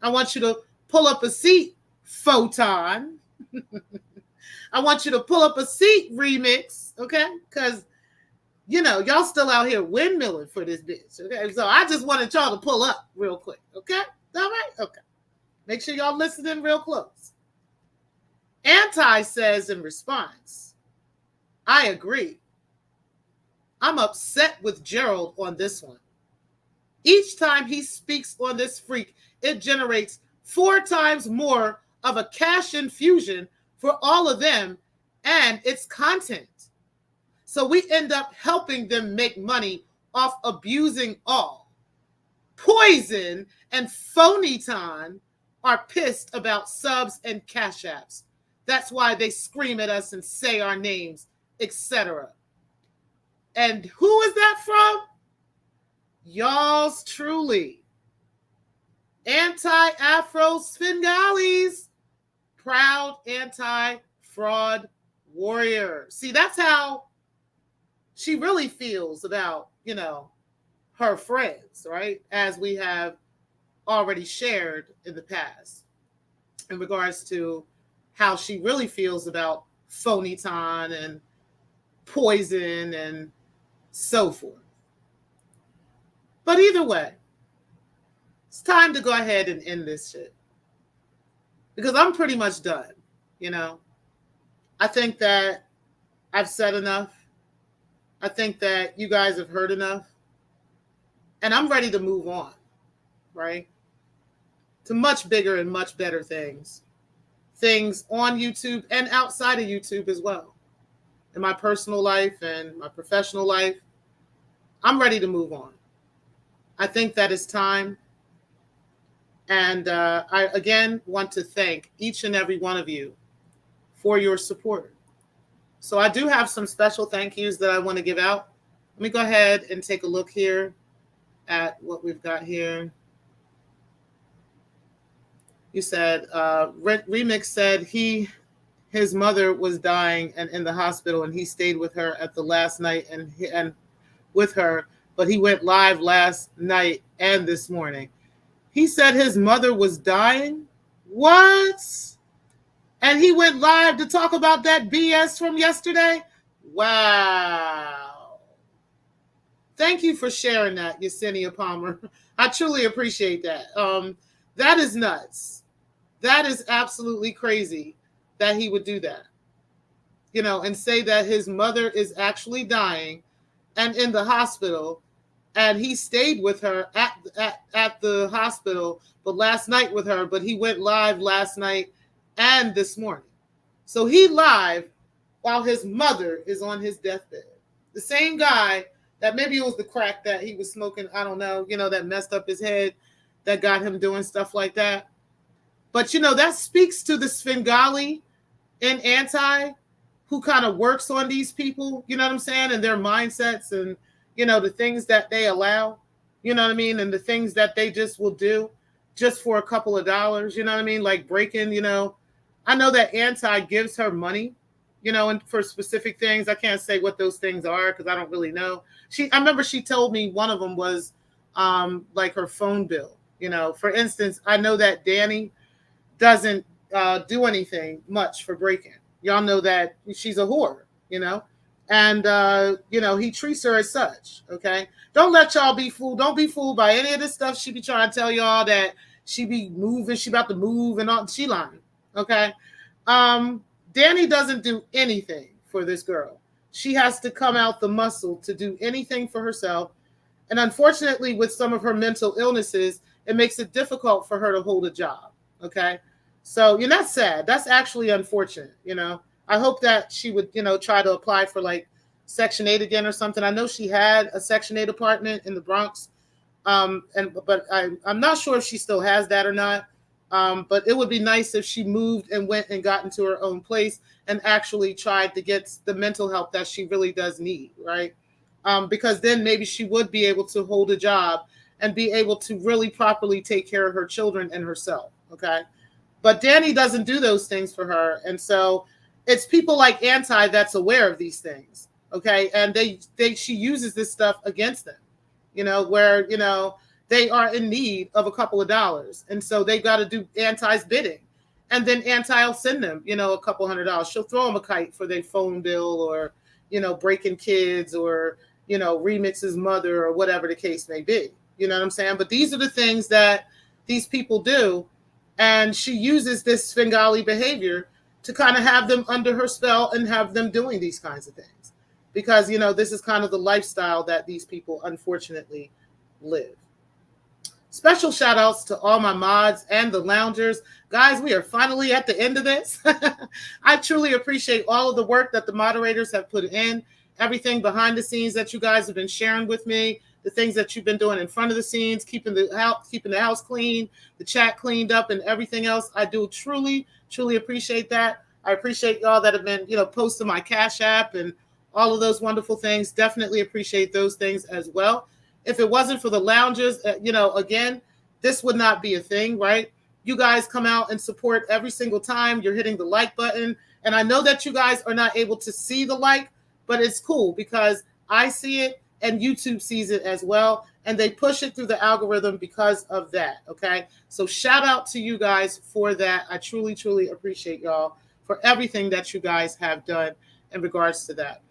I want you to pull up a seat, Photon. I want you to pull up a seat, Remix, okay? Because, you know, y'all still out here windmilling for this bitch, okay? So I just wanted y'all to pull up real quick, okay? All right? Okay. Make sure y'all listening real close. Anti says in response, I agree. I'm upset with Gerald on this one. Each time he speaks on this freak, it generates 4 times more of a cash infusion for all of them and its content. So we end up helping them make money off abusing all. Poison and Phonyton are pissed about subs and cash apps. That's why they scream at us and say our names, etc. And who is that from? Y'all's truly. Anti-Afro Svengalis. Proud anti-fraud warrior. See, that's how she really feels about, you know, her friends, right? As we have already shared in the past in regards to how she really feels about Phonyton and Poison and so forth. But either way, it's time to go ahead and end this shit. Because I'm pretty much done, you know. I think that I've said enough. I think that you guys have heard enough. And I'm ready to move on, right? To much bigger and much better things. Things on YouTube and outside of YouTube as well. In my personal life and my professional life, I'm ready to move on. I think that it's time. And I, again, want to thank each and every one of you for your support. So I do have some special thank yous that I want to give out. Let me go ahead and take a look here at what we've got here. You said, Remix said his mother was dying and in the hospital, and he stayed with her at the last night and with her, but he went live last night and this morning. He said his mother was dying? What? And he went live to talk about that BS from yesterday? Wow. Thank you for sharing that, Yesenia Palmer. I truly appreciate that. That is nuts. That is absolutely crazy that he would do that. You know, and say that his mother is actually dying and in the hospital, and he stayed with her at the hospital, but last night with her, but he went live last night and this morning. So he live while his mother is on his deathbed. The same guy that maybe it was the crack that he was smoking, I don't know, you know, that messed up his head, that got him doing stuff like that. But, you know, that speaks to the Svengali in Anti, who kind of works on these people, you know what I'm saying, and their mindsets and, you know, the things that they allow, you know what I mean, and the things that they just will do just for a couple of dollars, you know what I mean, like breaking, you know. I know that Anti gives her money, you know, and for specific things. I can't say what those things are because I don't really know. I remember she told me one of them was like her phone bill, you know. For instance, I know that Danny doesn't do anything much for breaking. Y'all know that she's a whore, you know, and, you know, he treats her as such. Okay. Don't let y'all be fooled. Don't be fooled by any of this stuff. She be trying to tell y'all that she be moving. She about to move and all. She lying. Okay. Danny doesn't do anything for this girl. She has to come out the muscle to do anything for herself. And unfortunately, with some of her mental illnesses, it makes it difficult for her to hold a job. Okay. So, you know, that's sad. That's actually unfortunate. You know, I hope that she would, you know, try to apply for like Section 8 again or something. I know she had a Section 8 apartment in the Bronx, but I'm not sure if she still has that or not. But it would be nice if she moved and went and got into her own place and actually tried to get the mental help that she really does need, right? Because then maybe she would be able to hold a job and be able to really properly take care of her children and herself, okay? But Danny doesn't do those things for her. And so it's people like Anti that's aware of these things, okay? And she uses this stuff against them, where, they are in need of a couple of dollars. And so they got to do Anti's bidding. And then Anti will send them, a couple $100. She'll throw them a kite for their phone bill or, breaking kids or, Remix's mother or whatever the case may be. You know what I'm saying? But these are the things that these people do. And she uses this Svengali behavior to kind of have them under her spell and have them doing these kinds of things. Because, this is kind of the lifestyle that these people unfortunately live. Special shout outs to all my mods and the loungers. Guys, we are finally at the end of this. I truly appreciate all of the work that the moderators have put in, everything behind the scenes that you guys have been sharing with me, the things that you've been doing in front of the scenes, keeping the house clean, the chat cleaned up, and everything else. I do truly, truly appreciate that. I appreciate y'all that have been, posting my Cash App and all of those wonderful things. Definitely appreciate those things as well. If it wasn't for the loungers, again, this would not be a thing, right? You guys come out and support every single time. You're hitting the like button. And I know that you guys are not able to see the like, but it's cool because I see it and YouTube sees it as well. And they push it through the algorithm because of that, okay? So shout out to you guys for that. I truly, truly appreciate y'all for everything that you guys have done in regards to that.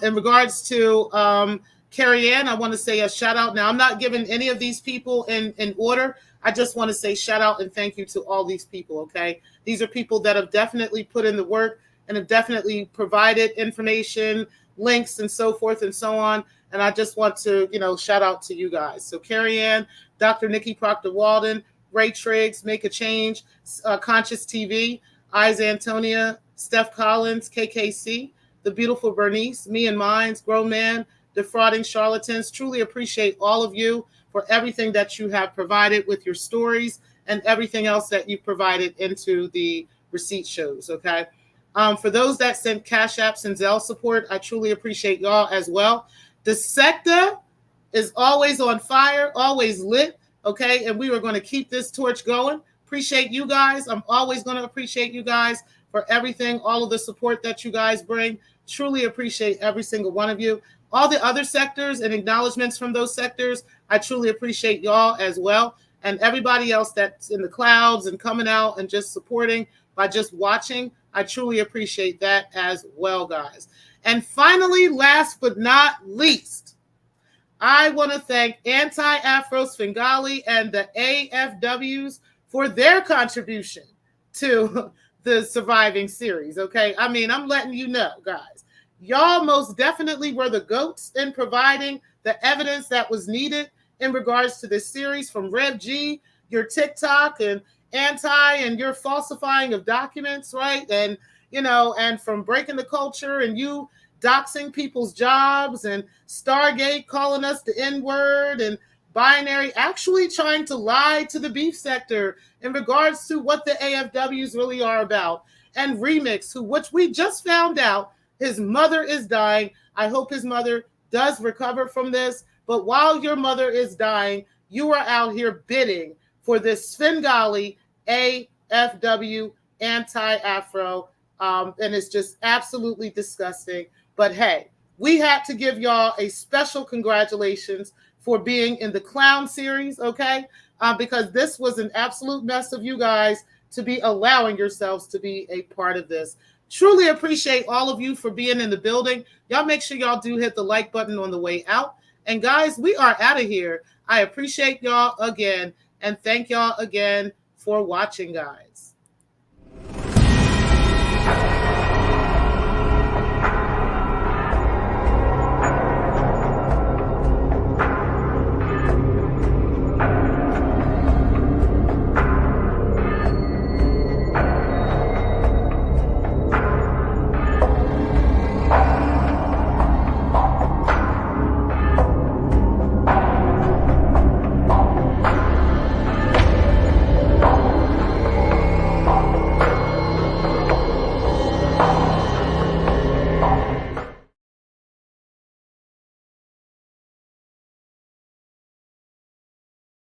In regards to Carrie Ann, I want to say a shout out. Now, I'm not giving any of these people in order. I just want to say shout out and thank you to all these people, okay? These are people that have definitely put in the work and have definitely provided information, links, and so forth and so on. And I just want to, shout out to you guys. So Carrie Ann, Dr. Nikki Proctor Walden, Ray Triggs, Make a Change, Conscious TV, Eyes Antonia, Steph Collins, KKC, The Beautiful Bernice, Me and Mines, Grown Man, Defrauding Charlatans. Truly appreciate all of you for everything that you have provided with your stories and everything else that you provided into the receipt shows, okay? For those that sent Cash Apps and Zelle support, I truly appreciate y'all as well. The sector is always on fire, always lit, okay? And we are going to keep this torch going. Appreciate you guys. I'm always going to appreciate you guys for everything, all of the support that you guys bring. Truly appreciate every single one of you. All the other sectors and acknowledgments from those sectors, I truly appreciate y'all as well. And everybody else that's in the clouds and coming out and just supporting by just watching, I truly appreciate that as well, guys. And finally, last but not least, I want to thank Anti-Afro Svengali and the AFWs for their contribution to the surviving series, okay? I mean, I'm letting you know, guys. Y'all most definitely were the GOATs in providing the evidence that was needed in regards to this series, from Rev G, your TikTok, and Anti, and your falsifying of documents, right? And, and from Breaking the Culture, and you doxing people's jobs, and Stargate calling us the N-word, and Binary actually trying to lie to the beef sector in regards to what the AFWs really are about, and Remix, which we just found out his mother is dying. I hope his mother does recover from this. But while your mother is dying, you are out here bidding for this Svengali AFW anti-Afro. And it's just absolutely disgusting. But hey, we had to give y'all a special congratulations for being in the clown series, okay? Because this was an absolute mess of you guys to be allowing yourselves to be a part of this. Truly appreciate all of you for being in the building. Y'all make sure y'all do hit the like button on the way out. And guys, we are out of here. I appreciate y'all again. And thank y'all again for watching, guys.